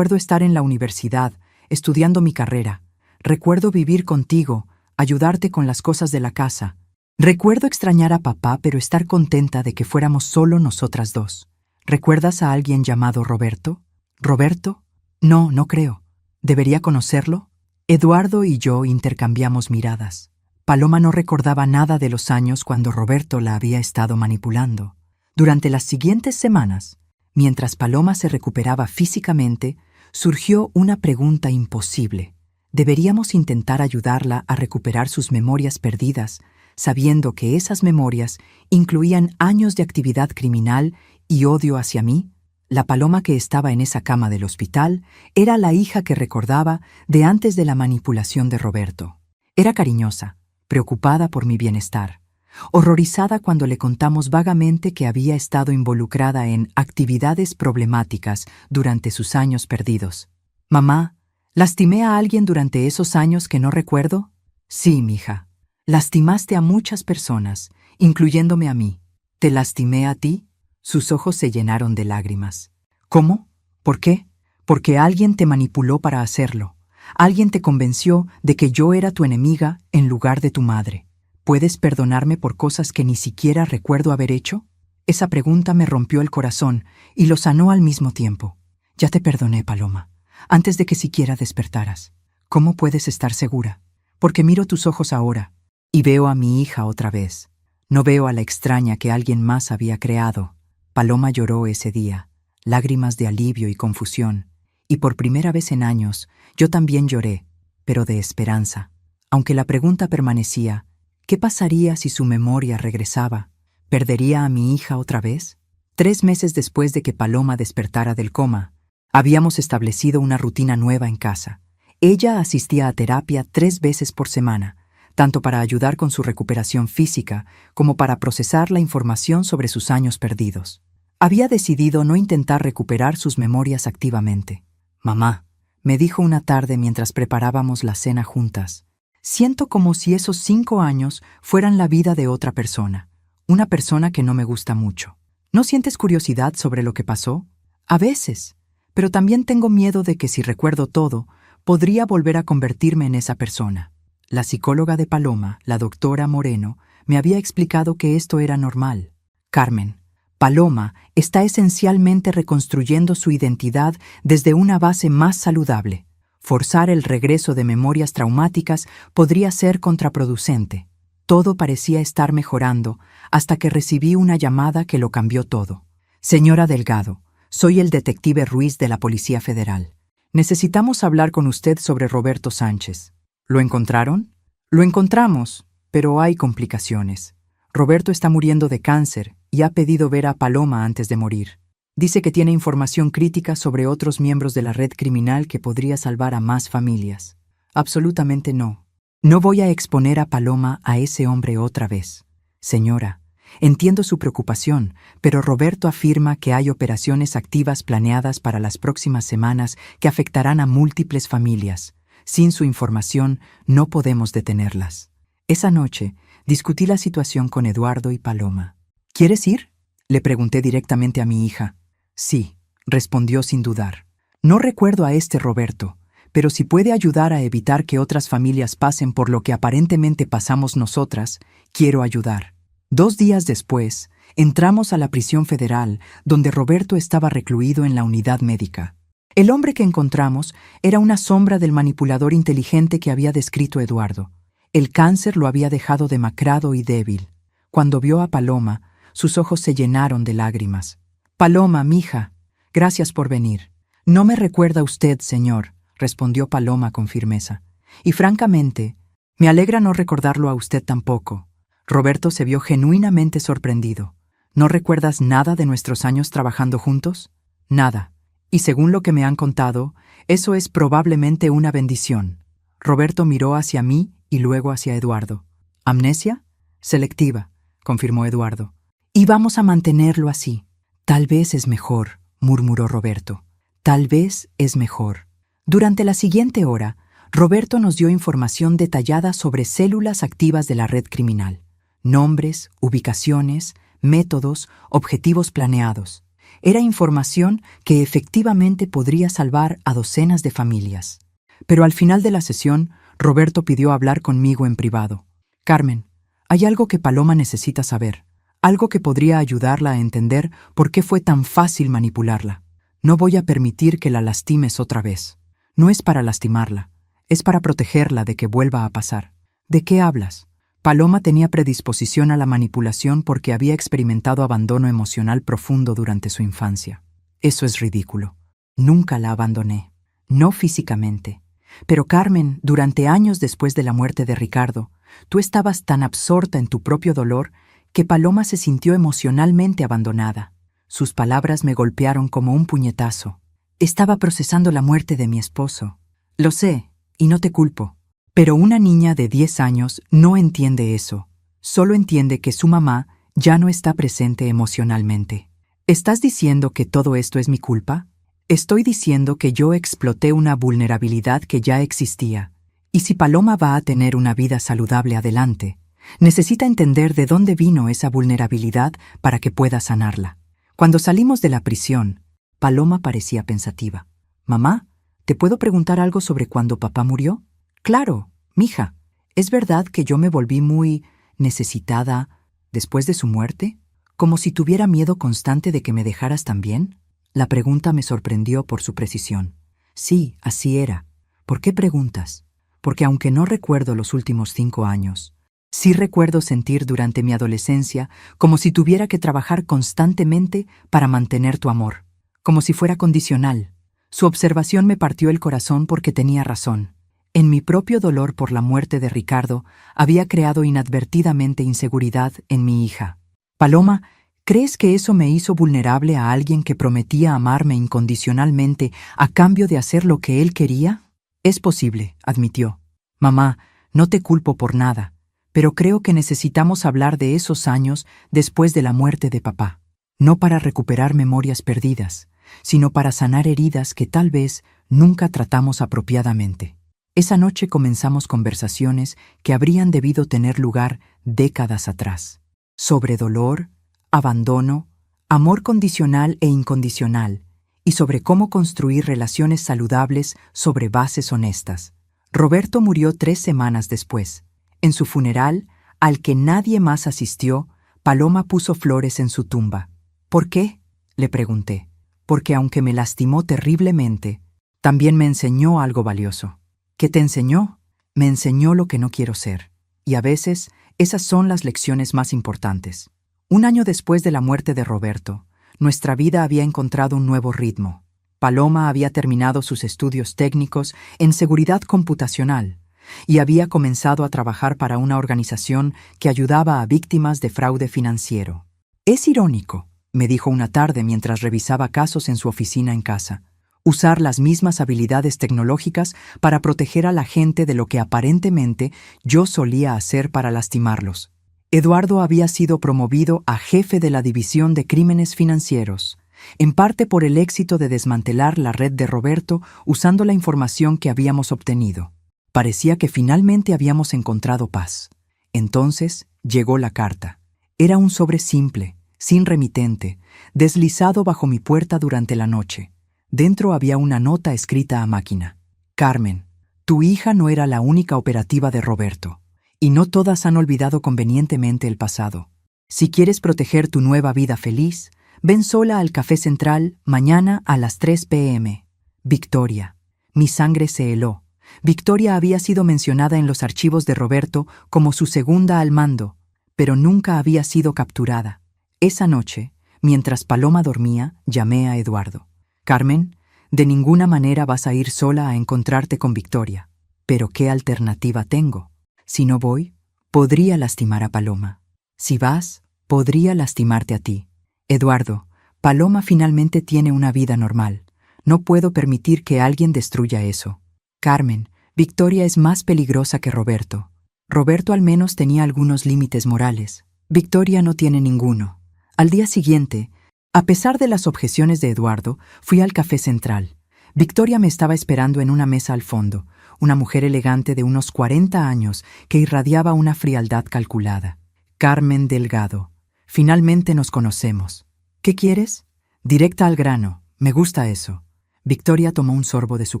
[SPEAKER 1] estar en la universidad, estudiando mi carrera. Recuerdo vivir contigo, ayudarte con las cosas de la casa. Recuerdo extrañar a papá, pero estar contenta de que fuéramos solo nosotras dos. ¿Recuerdas a alguien llamado Roberto? ¿Roberto? No, no creo. ¿Debería conocerlo? Eduardo y yo intercambiamos miradas. Paloma no recordaba nada de los años cuando Roberto la había estado manipulando. Durante las siguientes semanas, mientras Paloma se recuperaba físicamente, surgió una pregunta imposible. ¿Deberíamos intentar ayudarla a recuperar sus memorias perdidas, sabiendo que esas memorias incluían años de actividad criminal y odio hacia mí? La Paloma que estaba en esa cama del hospital era la hija que recordaba de antes de la manipulación de Roberto. Era cariñosa, preocupada por mi bienestar, horrorizada cuando le contamos vagamente que había estado involucrada en actividades problemáticas durante sus años perdidos. «Mamá, ¿lastimé a alguien durante esos años que no recuerdo?» «Sí, mija. Lastimaste a muchas personas, incluyéndome a mí. ¿Te lastimé a ti?» Sus ojos se llenaron de lágrimas. «¿Cómo? ¿Por qué?» «Porque alguien te manipuló para hacerlo. Alguien te convenció de que yo era tu enemiga en lugar de tu madre. ¿Puedes perdonarme por cosas que ni siquiera recuerdo haber hecho?» Esa pregunta me rompió el corazón y lo sanó al mismo tiempo. «Ya te perdoné, Paloma, antes de que siquiera despertaras. ¿Cómo puedes estar segura? Porque miro tus ojos ahora y veo a mi hija otra vez. No veo a la extraña que alguien más había creado». Paloma lloró ese día, lágrimas de alivio y confusión, y por primera vez en años yo también lloré, pero de esperanza. Aunque la pregunta permanecía, ¿qué pasaría si su memoria regresaba? ¿Perdería a mi hija otra vez? 3 meses después de que Paloma despertara del coma, habíamos establecido una rutina nueva en casa. Ella asistía a terapia 3 veces por semana, tanto para ayudar con su recuperación física como para procesar la información sobre sus años perdidos. Había decidido no intentar recuperar sus memorias activamente. «Mamá», me dijo una tarde mientras preparábamos la cena juntas, «siento como si esos 5 años fueran la vida de otra persona, una persona que no me gusta mucho. ¿No sientes curiosidad sobre lo que pasó?» «A veces, pero también tengo miedo de que si recuerdo todo, podría volver a convertirme en esa persona». La psicóloga de Paloma, la doctora Moreno, me había explicado que esto era normal. «Carmen, Paloma está esencialmente reconstruyendo su identidad desde una base más saludable. Forzar el regreso de memorias traumáticas podría ser contraproducente». Todo parecía estar mejorando hasta que recibí una llamada que lo cambió todo. «Señora Delgado, soy el detective Ruiz de la Policía Federal. Necesitamos hablar con usted sobre Roberto Sánchez». «¿Lo encontraron?» «Lo encontramos, pero hay complicaciones. Roberto está muriendo de cáncer y ha pedido ver a Paloma antes de morir. Dice que tiene información crítica sobre otros miembros de la red criminal que podría salvar a más familias». «Absolutamente no. No voy a exponer a Paloma a ese hombre otra vez. Señora, entiendo su preocupación, pero Roberto afirma que hay operaciones activas planeadas para las próximas semanas que afectarán a múltiples familias. Sin su información, no podemos detenerlas». Esa noche, discutí la situación con Eduardo y Paloma. «¿Quieres ir?», le pregunté directamente a mi hija. «Sí», respondió sin dudar. «No recuerdo a este Roberto, pero si puede ayudar a evitar que otras familias pasen por lo que aparentemente pasamos nosotras, quiero ayudar». 2 días después, entramos a la prisión federal, donde Roberto estaba recluido en la unidad médica. El hombre que encontramos era una sombra del manipulador inteligente que había descrito Eduardo. El cáncer lo había dejado demacrado y débil. Cuando vio a Paloma, sus ojos se llenaron de lágrimas. «Paloma, mija, gracias por venir». «No me recuerda usted, señor», respondió Paloma con firmeza. «Y francamente, me alegra no recordarlo a usted tampoco». Roberto se vio genuinamente sorprendido. «¿No recuerdas nada de nuestros años trabajando juntos?» «Nada. Y según lo que me han contado, eso es probablemente una bendición». Roberto miró hacia mí y luego hacia Eduardo. «¿Amnesia?» «Selectiva», confirmó Eduardo. «Y vamos a mantenerlo así». «Tal vez es mejor», murmuró Roberto. «Tal vez es mejor». Durante la siguiente hora, Roberto nos dio información detallada sobre células activas de la red criminal. Nombres, ubicaciones, métodos, objetivos planeados. Era información que efectivamente podría salvar a docenas de familias. Pero al final de la sesión, Roberto pidió hablar conmigo en privado. Carmen, hay algo que Paloma necesita saber, algo que podría ayudarla a entender por qué fue tan fácil manipularla. No voy a permitir que la lastimes otra vez. No es para lastimarla, es para protegerla de que vuelva a pasar. ¿De qué hablas? Paloma tenía predisposición a la manipulación porque había experimentado abandono emocional profundo durante su infancia. Eso es ridículo. Nunca la abandoné. No físicamente. Pero Carmen, durante años después de la muerte de Ricardo, tú estabas tan absorta en tu propio dolor que Paloma se sintió emocionalmente abandonada. Sus palabras me golpearon como un puñetazo. Estaba procesando la muerte de mi esposo. Lo sé, y no te culpo. Pero una niña de 10 años no entiende eso. Solo entiende que su mamá ya no está presente emocionalmente. ¿Estás diciendo que todo esto es mi culpa? Estoy diciendo que yo exploté una vulnerabilidad que ya existía. Y si Paloma va a tener una vida saludable adelante, necesita entender de dónde vino esa vulnerabilidad para que pueda sanarla. Cuando salimos de la prisión, Paloma parecía pensativa. «Mamá, ¿te puedo preguntar algo sobre cuando papá murió?» «Claro, mija. ¿Es verdad que yo me volví muy necesitada después de su muerte? ¿Como si tuviera miedo constante de que me dejaras también?» La pregunta me sorprendió por su precisión. Sí, así era. ¿Por qué preguntas? Porque aunque no recuerdo los últimos 5 años, sí recuerdo sentir durante mi adolescencia como si tuviera que trabajar constantemente para mantener tu amor, como si fuera condicional. Su observación me partió el corazón porque tenía razón. En mi propio dolor por la muerte de Ricardo había creado inadvertidamente inseguridad en mi hija. Paloma, ¿crees que eso me hizo vulnerable a alguien que prometía amarme incondicionalmente a cambio de hacer lo que él quería? Es posible, admitió. Mamá, no te culpo por nada, pero creo que necesitamos hablar de esos años después de la muerte de papá. No para recuperar memorias perdidas, sino para sanar heridas que tal vez nunca tratamos apropiadamente. Esa noche comenzamos conversaciones que habrían debido tener lugar décadas atrás. Sobre dolor, abandono, amor condicional e incondicional, y sobre cómo construir relaciones saludables sobre bases honestas. Roberto murió 3 semanas después. En su funeral, al que nadie más asistió, Paloma puso flores en su tumba. ¿Por qué?, le pregunté. Porque aunque me lastimó terriblemente, también me enseñó algo valioso. ¿Qué te enseñó? Me enseñó lo que no quiero ser. Y a veces, esas son las lecciones más importantes. 1 año después de la muerte de Roberto, nuestra vida había encontrado un nuevo ritmo. Paloma había terminado sus estudios técnicos en seguridad computacional y había comenzado a trabajar para una organización que ayudaba a víctimas de fraude financiero. Es irónico, me dijo una tarde mientras revisaba casos en su oficina en casa, usar las mismas habilidades tecnológicas para proteger a la gente de lo que aparentemente yo solía hacer para lastimarlos. Eduardo había sido promovido a jefe de la División de Crímenes Financieros, en parte por el éxito de desmantelar la red de Roberto usando la información que habíamos obtenido. Parecía que finalmente habíamos encontrado paz. Entonces llegó la carta. Era un sobre simple, sin remitente, deslizado bajo mi puerta durante la noche. Dentro había una nota escrita a máquina. Carmen, tu hija no era la única operativa de Roberto, y no todas han olvidado convenientemente el pasado. Si quieres proteger tu nueva vida feliz, ven sola al Café Central mañana a las 3 p.m. Victoria. Mi sangre se heló. Victoria había sido mencionada en los archivos de Roberto como su segunda al mando, pero nunca había sido capturada. Esa noche, mientras Paloma dormía, llamé a Eduardo. Carmen, de ninguna manera vas a ir sola a encontrarte con Victoria. Pero ¿qué alternativa tengo? Si no voy, podría lastimar a Paloma. Si vas, podría lastimarte a ti. Eduardo, Paloma finalmente tiene una vida normal. No puedo permitir que alguien destruya eso. Carmen, Victoria es más peligrosa que Roberto. Roberto al menos tenía algunos límites morales. Victoria no tiene ninguno. Al día siguiente, a pesar de las objeciones de Eduardo, fui al Café Central. Victoria me estaba esperando en una mesa al fondo, una mujer elegante de unos 40 años que irradiaba una frialdad calculada. Carmen Delgado. Finalmente nos conocemos. ¿Qué quieres? Directa al grano. Me gusta eso. Victoria tomó un sorbo de su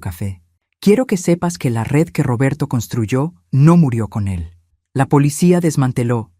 [SPEAKER 1] café. Quiero que sepas que la red que Roberto construyó no murió con él. La policía desmanteló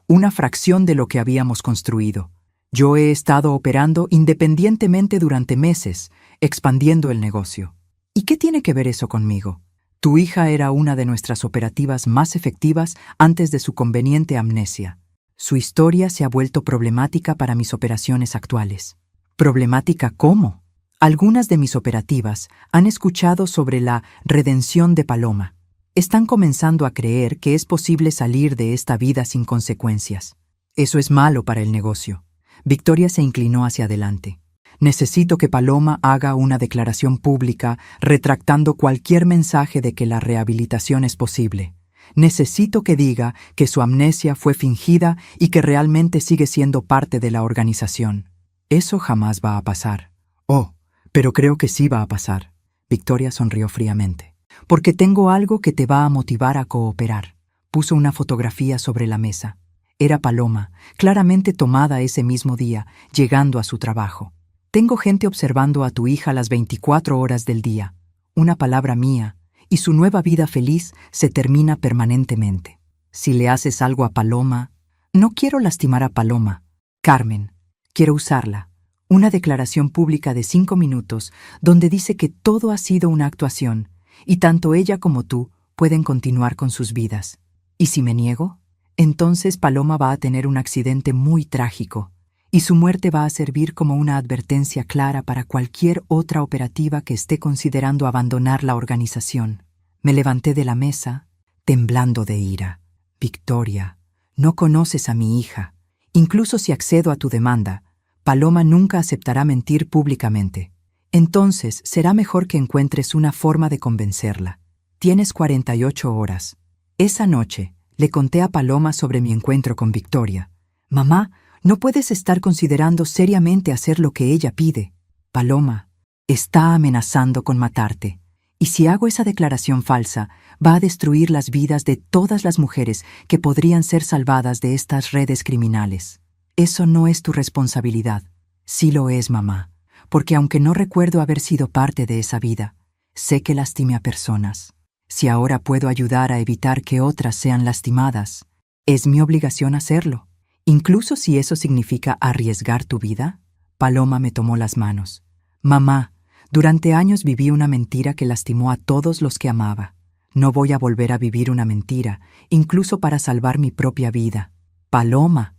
[SPEAKER 1] una fracción de lo que habíamos construido. Yo he estado operando independientemente durante meses, expandiendo el negocio. ¿Y qué tiene que ver eso conmigo? Tu hija era una de nuestras operativas más efectivas antes de su conveniente amnesia. Su historia se ha vuelto problemática para mis operaciones actuales. ¿Problemática cómo? Algunas de mis operativas han escuchado sobre la redención de Paloma. Están comenzando a creer que es posible salir de esta vida sin consecuencias. Eso es malo para el negocio. Victoria se inclinó hacia adelante. Necesito que Paloma haga una declaración pública retractando cualquier mensaje de que la rehabilitación es posible. Necesito que diga que su amnesia fue fingida y que realmente sigue siendo parte de la organización. Eso jamás va a pasar. Oh, pero creo que sí va a pasar. Victoria sonrió fríamente. Porque tengo algo que te va a motivar a cooperar. Puso una fotografía sobre la mesa. Era Paloma, claramente tomada ese mismo día, llegando a su trabajo. Tengo gente observando a tu hija las 24 horas del día. Una palabra mía, y su nueva vida feliz se termina permanentemente. Si le haces algo a Paloma... No quiero lastimar a Paloma. Carmen, quiero usarla. Una declaración pública de 5 minutos donde dice que todo ha sido una actuación y tanto ella como tú pueden continuar con sus vidas. ¿Y si me niego? Entonces Paloma va a tener un accidente muy trágico y su muerte va a servir como una advertencia clara para cualquier otra operativa que esté considerando abandonar la organización. Me levanté de la mesa, temblando de ira. Victoria, no conoces a mi hija. Incluso si accedo a tu demanda, Paloma nunca aceptará mentir públicamente. Entonces será mejor que encuentres una forma de convencerla. Tienes 48 horas. Esa noche le conté a Paloma sobre mi encuentro con Victoria. Mamá, no puedes estar considerando seriamente hacer lo que ella pide. Paloma, está amenazando con matarte. Y si hago esa declaración falsa, va a destruir las vidas de todas las mujeres que podrían ser salvadas de estas redes criminales. Eso no es tu responsabilidad. Sí lo es, mamá, porque aunque no recuerdo haber sido parte de esa vida, sé que lastimé a personas. Si ahora puedo ayudar a evitar que otras sean lastimadas, es mi obligación hacerlo. Incluso si eso significa arriesgar tu vida. Paloma me tomó las manos. Mamá, durante años viví una mentira que lastimó a todos los que amaba. No voy a volver a vivir una mentira, incluso para salvar mi propia vida. Paloma.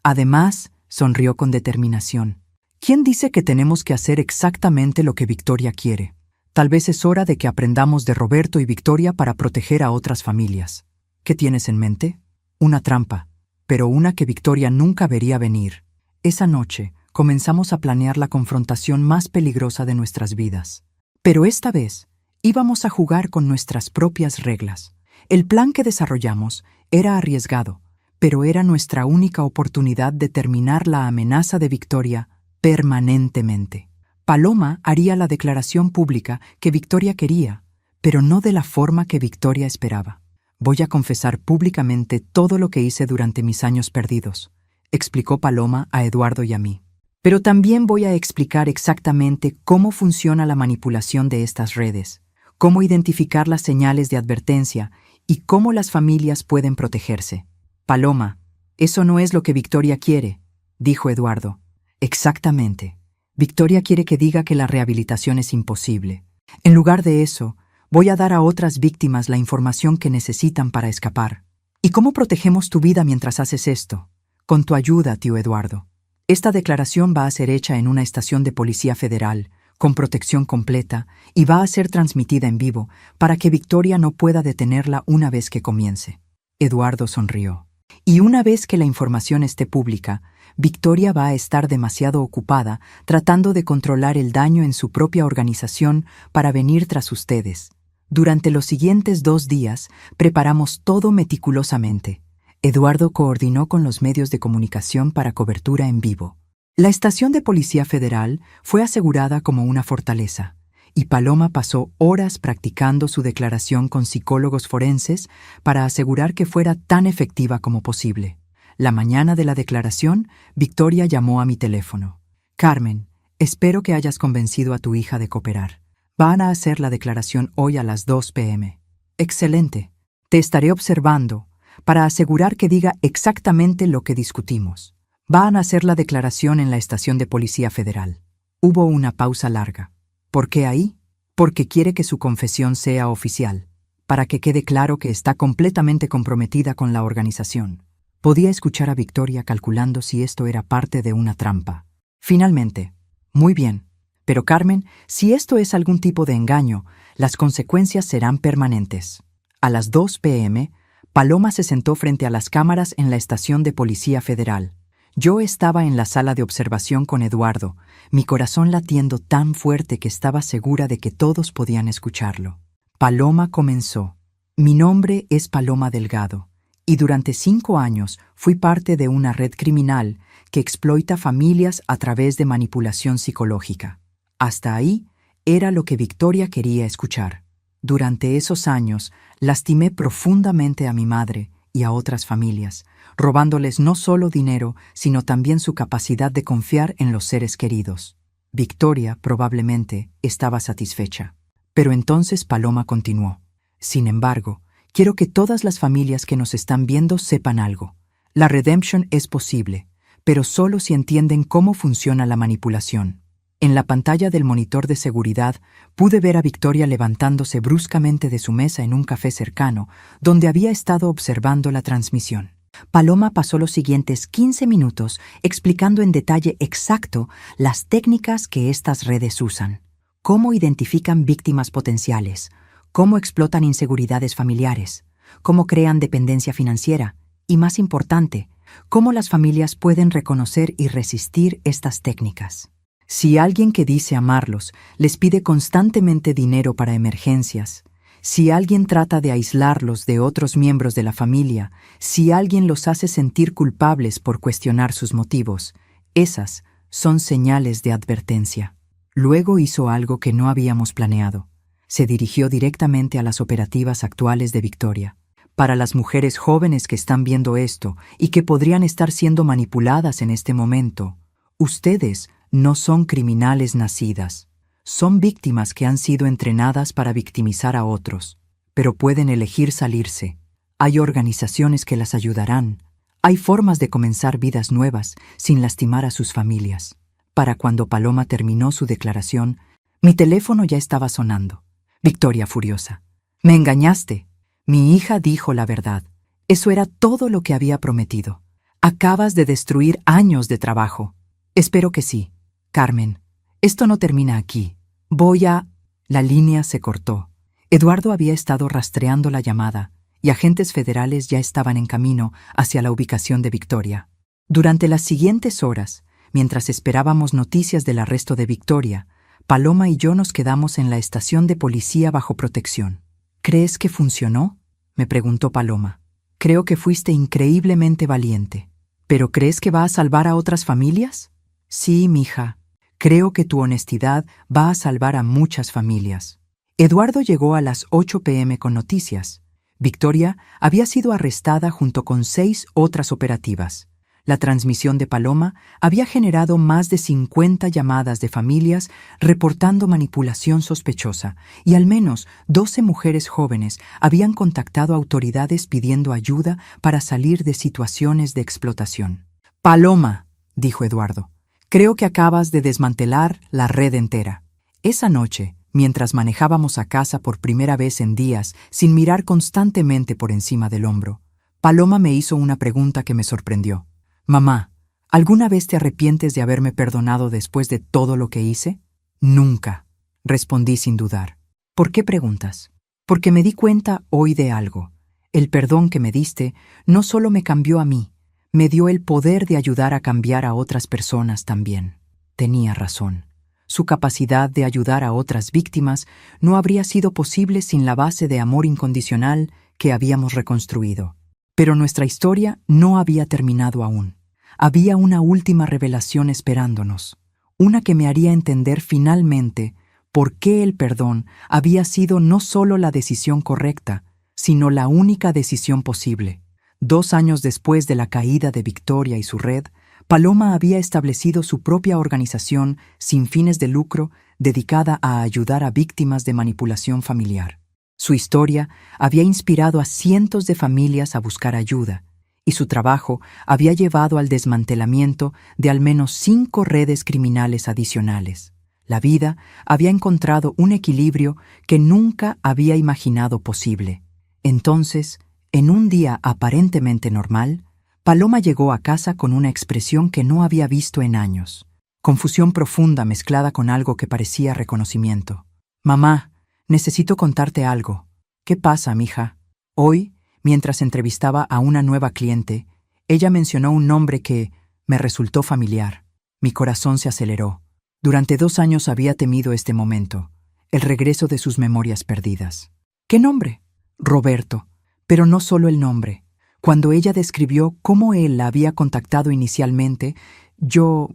[SPEAKER 1] Además, sonrió con determinación. ¿Quién dice que tenemos que hacer exactamente lo que Victoria quiere? Tal vez es hora de que aprendamos de Roberto y Victoria para proteger a otras familias. ¿Qué tienes en mente? Una trampa, pero una que Victoria nunca vería venir. Esa noche comenzamos a planear la confrontación más peligrosa de nuestras vidas. Pero esta vez íbamos a jugar con nuestras propias reglas. El plan que desarrollamos era arriesgado, pero era nuestra única oportunidad de terminar la amenaza de Victoria permanentemente. Paloma haría la declaración pública que Victoria quería, pero no de la forma que Victoria esperaba. Voy a confesar públicamente todo lo que hice durante mis años perdidos, explicó Paloma a Eduardo y a mí. Pero también voy a explicar exactamente cómo funciona la manipulación de estas redes, cómo identificar las señales de advertencia y cómo las familias pueden protegerse. Paloma, eso no es lo que Victoria quiere, dijo Eduardo. Exactamente. Victoria quiere que diga que la rehabilitación es imposible. En lugar de eso, voy a dar a otras víctimas la información que necesitan para escapar. ¿Y cómo protegemos tu vida mientras haces esto? Con tu ayuda, tío Eduardo. Esta declaración va a ser hecha en una estación de policía federal, con protección completa, y va a ser transmitida en vivo para que Victoria no pueda detenerla una vez que comience. Eduardo sonrió. Y una vez que la información esté pública, Victoria va a estar demasiado ocupada tratando de controlar el daño en su propia organización para venir tras ustedes. Durante los siguientes 2 días, preparamos todo meticulosamente. Eduardo coordinó con los medios de comunicación para cobertura en vivo. La estación de Policía Federal fue asegurada como una fortaleza, y Paloma pasó horas practicando su declaración con psicólogos forenses para asegurar que fuera tan efectiva como posible. La mañana de la declaración, Victoria llamó a mi teléfono. Carmen, espero que hayas convencido a tu hija de cooperar. Van a hacer la declaración hoy a las 2 p.m. Excelente. Te estaré observando para asegurar que diga exactamente lo que discutimos. Van a hacer la declaración en la estación de Policía Federal. Hubo una pausa larga. ¿Por qué ahí? Porque quiere que su confesión sea oficial, para que quede claro que está completamente comprometida con la organización. Podía escuchar a Victoria calculando si esto era parte de una trampa. Finalmente, muy bien. Pero Carmen, si esto es algún tipo de engaño, las consecuencias serán permanentes. A las 2 p.m., Paloma se sentó frente a las cámaras en la estación de Policía Federal. Yo estaba en la sala de observación con Eduardo, mi corazón latiendo tan fuerte que estaba segura de que todos podían escucharlo. Paloma comenzó. Mi nombre es Paloma Delgado, y durante 5 años fui parte de una red criminal que exploita familias a través de manipulación psicológica. Hasta ahí era lo que Victoria quería escuchar. Durante esos años, lastimé profundamente a mi madre y a otras familias, robándoles no solo dinero, sino también su capacidad de confiar en los seres queridos. Victoria, probablemente, estaba satisfecha. Pero entonces Paloma continuó. Sin embargo, quiero que todas las familias que nos están viendo sepan algo. La redemption es posible, pero solo si entienden cómo funciona la manipulación. En la pantalla del monitor de seguridad pude ver a Victoria levantándose bruscamente de su mesa en un café cercano, donde había estado observando la transmisión. Paloma pasó los siguientes 15 minutos explicando en detalle exacto las técnicas que estas redes usan, cómo identifican víctimas potenciales, cómo explotan inseguridades familiares, cómo crean dependencia financiera y, más importante, cómo las familias pueden reconocer y resistir estas técnicas. Si alguien que dice amarlos les pide constantemente dinero para emergencias, si alguien trata de aislarlos de otros miembros de la familia, si alguien los hace sentir culpables por cuestionar sus motivos, esas son señales de advertencia. Luego hizo algo que no habíamos planeado. Se dirigió directamente a las operativas actuales de Victoria. Para las mujeres jóvenes que están viendo esto y que podrían estar siendo manipuladas en este momento, ustedes no son criminales nacidas. Son víctimas que han sido entrenadas para victimizar a otros, pero pueden elegir salirse. Hay organizaciones que las ayudarán. Hay formas de comenzar vidas nuevas sin lastimar a sus familias. Para cuando Paloma terminó su declaración, mi teléfono ya estaba sonando. Victoria furiosa. «Me engañaste. Mi hija dijo la verdad. Eso era todo lo que había prometido. Acabas de destruir años de trabajo». «Espero que sí. Carmen, esto no termina aquí. Voy a...» La línea se cortó. Eduardo había estado rastreando la llamada y agentes federales ya estaban en camino hacia la ubicación de Victoria. Durante las siguientes horas, mientras esperábamos noticias del arresto de Victoria, Paloma y yo nos quedamos en la estación de policía bajo protección. «¿Crees que funcionó?», me preguntó Paloma. «Creo que fuiste increíblemente valiente. ¿Pero crees que va a salvar a otras familias?». «Sí, mija. Creo que tu honestidad va a salvar a muchas familias». Eduardo llegó a las 8 p.m. con noticias. Victoria había sido arrestada junto con 6 otras operativas. La transmisión de Paloma había generado más de 50 llamadas de familias reportando manipulación sospechosa, y al menos 12 mujeres jóvenes habían contactado a autoridades pidiendo ayuda para salir de situaciones de explotación. «Paloma», dijo Eduardo, «creo que acabas de desmantelar la red entera». Esa noche, mientras manejábamos a casa por primera vez en días sin mirar constantemente por encima del hombro, Paloma me hizo una pregunta que me sorprendió. «Mamá, ¿alguna vez te arrepientes de haberme perdonado después de todo lo que hice?». «Nunca», respondí sin dudar. «¿Por qué preguntas?». «Porque me di cuenta hoy de algo. El perdón que me diste no solo me cambió a mí, me dio el poder de ayudar a cambiar a otras personas también». Tenía razón. Su capacidad de ayudar a otras víctimas no habría sido posible sin la base de amor incondicional que habíamos reconstruido. Pero nuestra historia no había terminado aún. Había una última revelación esperándonos, una que me haría entender finalmente por qué el perdón había sido no solo la decisión correcta, sino la única decisión posible. 2 años después de la caída de Victoria y su red, Paloma había establecido su propia organización sin fines de lucro dedicada a ayudar a víctimas de manipulación familiar. Su historia había inspirado a cientos de familias a buscar ayuda, y su trabajo había llevado al desmantelamiento de al menos 5 redes criminales adicionales. La vida había encontrado un equilibrio que nunca había imaginado posible. Entonces, en un día aparentemente normal, Paloma llegó a casa con una expresión que no había visto en años. Confusión profunda mezclada con algo que parecía reconocimiento. «Mamá, necesito contarte algo». «¿Qué pasa, mija?» Hoy, mientras entrevistaba a una nueva cliente, ella mencionó un nombre que me resultó familiar. Mi corazón se aceleró. Durante 2 años había temido este momento, el regreso de sus memorias perdidas. ¿Qué nombre? Roberto. Pero no solo el nombre. Cuando ella describió cómo él la había contactado inicialmente, yo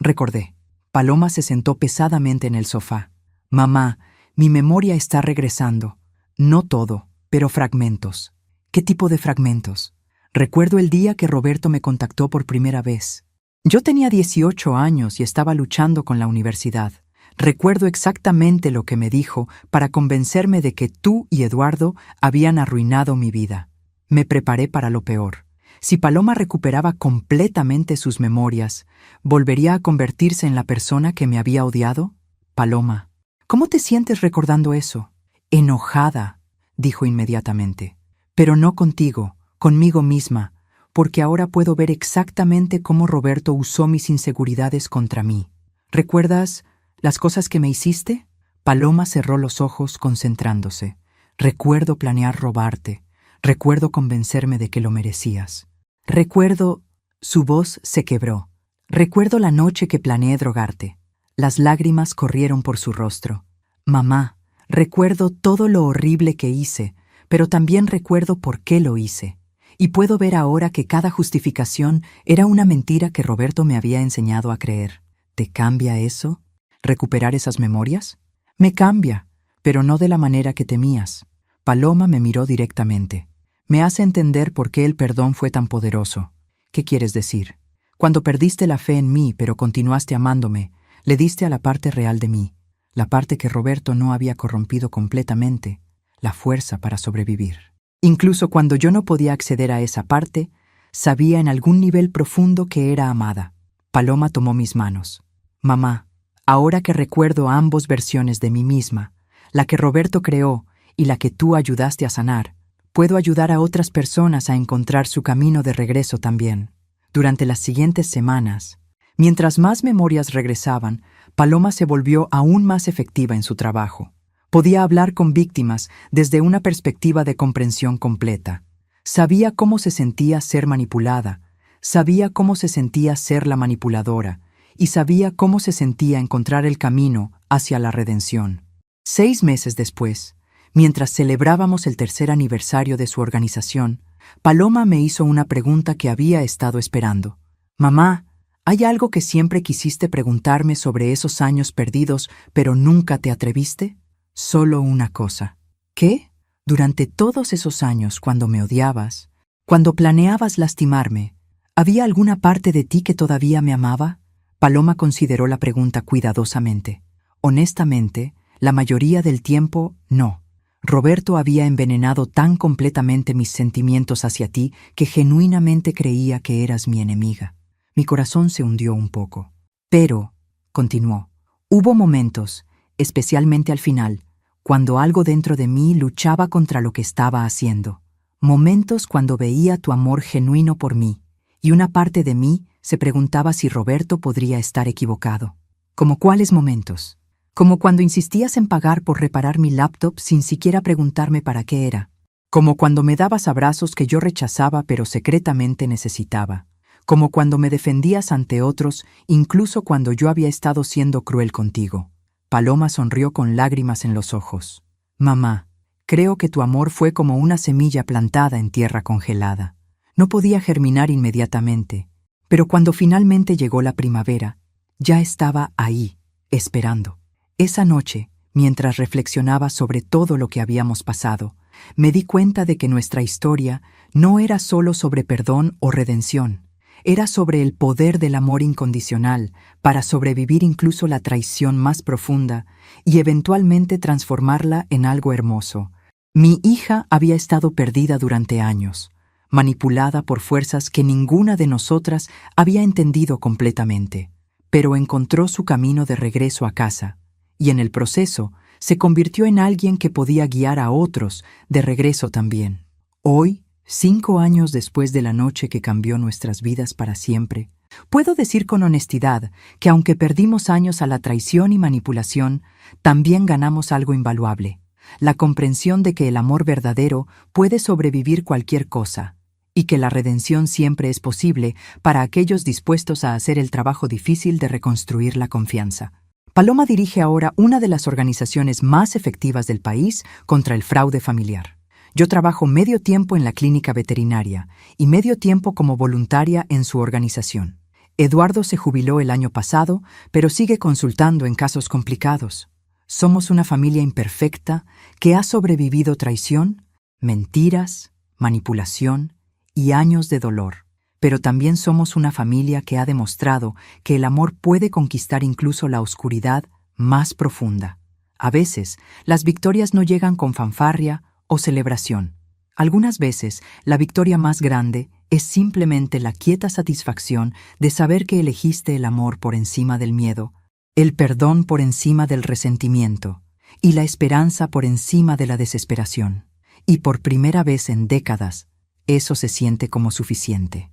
[SPEAKER 1] recordé. Paloma se sentó pesadamente en el sofá. «Mamá, mi memoria está regresando. No todo, pero fragmentos». «¿Qué tipo de fragmentos?» «Recuerdo el día que Roberto me contactó por primera vez. Yo tenía 18 años y estaba luchando con la universidad. Recuerdo exactamente lo que me dijo para convencerme de que tú y Eduardo habían arruinado mi vida. Me preparé para lo peor. Si Paloma recuperaba completamente sus memorias, ¿volvería a convertirse en la persona que me había odiado? Paloma, ¿cómo te sientes recordando eso? Enojada, dijo inmediatamente. Pero no contigo, conmigo misma, porque ahora puedo ver exactamente cómo Roberto usó mis inseguridades contra mí. ¿Recuerdas las cosas que me hiciste? Paloma cerró los ojos concentrándose. Recuerdo planear robarte. Recuerdo convencerme de que lo merecías. Recuerdo... Su voz se quebró. Recuerdo la noche que planeé drogarte. Las lágrimas corrieron por su rostro. Mamá, recuerdo todo lo horrible que hice, pero también recuerdo por qué lo hice. Y puedo ver ahora que cada justificación era una mentira que Roberto me había enseñado a creer. ¿Te cambia eso? ¿Recuperar esas memorias? Me cambia, pero no de la manera que temías. Paloma me miró directamente. Me hace entender por qué el perdón fue tan poderoso. ¿Qué quieres decir? Cuando perdiste la fe en mí, pero continuaste amándome, le diste a la parte real de mí, la parte que Roberto no había corrompido completamente, la fuerza para sobrevivir. Incluso cuando yo no podía acceder a esa parte, sabía en algún nivel profundo que era amada. Paloma tomó mis manos. Mamá, ahora que recuerdo ambas versiones de mí misma, la que Roberto creó y la que tú ayudaste a sanar, puedo ayudar a otras personas a encontrar su camino de regreso también. Durante las siguientes semanas, mientras más memorias regresaban, Paloma se volvió aún más efectiva en su trabajo. Podía hablar con víctimas desde una perspectiva de comprensión completa. Sabía cómo se sentía ser manipulada, sabía cómo se sentía ser la manipuladora, y sabía cómo se sentía encontrar el camino hacia la redención. 6 meses después, mientras celebrábamos el 3er aniversario de su organización, Paloma me hizo una pregunta que había estado esperando. Mamá, ¿hay algo que siempre quisiste preguntarme sobre esos años perdidos, pero nunca te atreviste? Solo una cosa. ¿Qué? Durante todos esos años, cuando me odiabas, cuando planeabas lastimarme, ¿había alguna parte de ti que todavía me amaba? Paloma consideró la pregunta cuidadosamente. Honestamente, la mayoría del tiempo, no. Roberto había envenenado tan completamente mis sentimientos hacia ti que genuinamente creía que eras mi enemiga. Mi corazón se hundió un poco. Pero, continuó, hubo momentos, especialmente al final, cuando algo dentro de mí luchaba contra lo que estaba haciendo. Momentos cuando veía tu amor genuino por mí, y una parte de mí se preguntaba si Roberto podría estar equivocado. ¿Cómo cuáles momentos? Como cuando insistías en pagar por reparar mi laptop sin siquiera preguntarme para qué era. Como cuando me dabas abrazos que yo rechazaba pero secretamente necesitaba. Como cuando me defendías ante otros, incluso cuando yo había estado siendo cruel contigo. Paloma sonrió con lágrimas en los ojos. Mamá, creo que tu amor fue como una semilla plantada en tierra congelada. No podía germinar inmediatamente, pero cuando finalmente llegó la primavera, ya estaba ahí, esperando. Esa noche, mientras reflexionaba sobre todo lo que habíamos pasado, me di cuenta de que nuestra historia no era solo sobre perdón o redención. Era sobre el poder del amor incondicional para sobrevivir incluso la traición más profunda y eventualmente transformarla en algo hermoso. Mi hija había estado perdida durante años, manipulada por fuerzas que ninguna de nosotras había entendido completamente, pero encontró su camino de regreso a casa, y en el proceso se convirtió en alguien que podía guiar a otros de regreso también. Hoy, 5 años después de la noche que cambió nuestras vidas para siempre, puedo decir con honestidad que aunque perdimos años a la traición y manipulación, también ganamos algo invaluable: la comprensión de que el amor verdadero puede sobrevivir cualquier cosa, y que la redención siempre es posible para aquellos dispuestos a hacer el trabajo difícil de reconstruir la confianza. Paloma dirige ahora una de las organizaciones más efectivas del país contra el fraude familiar. Yo trabajo medio tiempo en la clínica veterinaria y medio tiempo como voluntaria en su organización. Eduardo se jubiló el año pasado, pero sigue consultando en casos complicados. Somos una familia imperfecta que ha sobrevivido traición, mentiras, manipulación y años de dolor. Pero también somos una familia que ha demostrado que el amor puede conquistar incluso la oscuridad más profunda. A veces, las victorias no llegan con fanfarria o celebración. Algunas veces, la victoria más grande es simplemente la quieta satisfacción de saber que elegiste el amor por encima del miedo, el perdón por encima del resentimiento y la esperanza por encima de la desesperación. Y por primera vez en décadas, eso se siente como suficiente.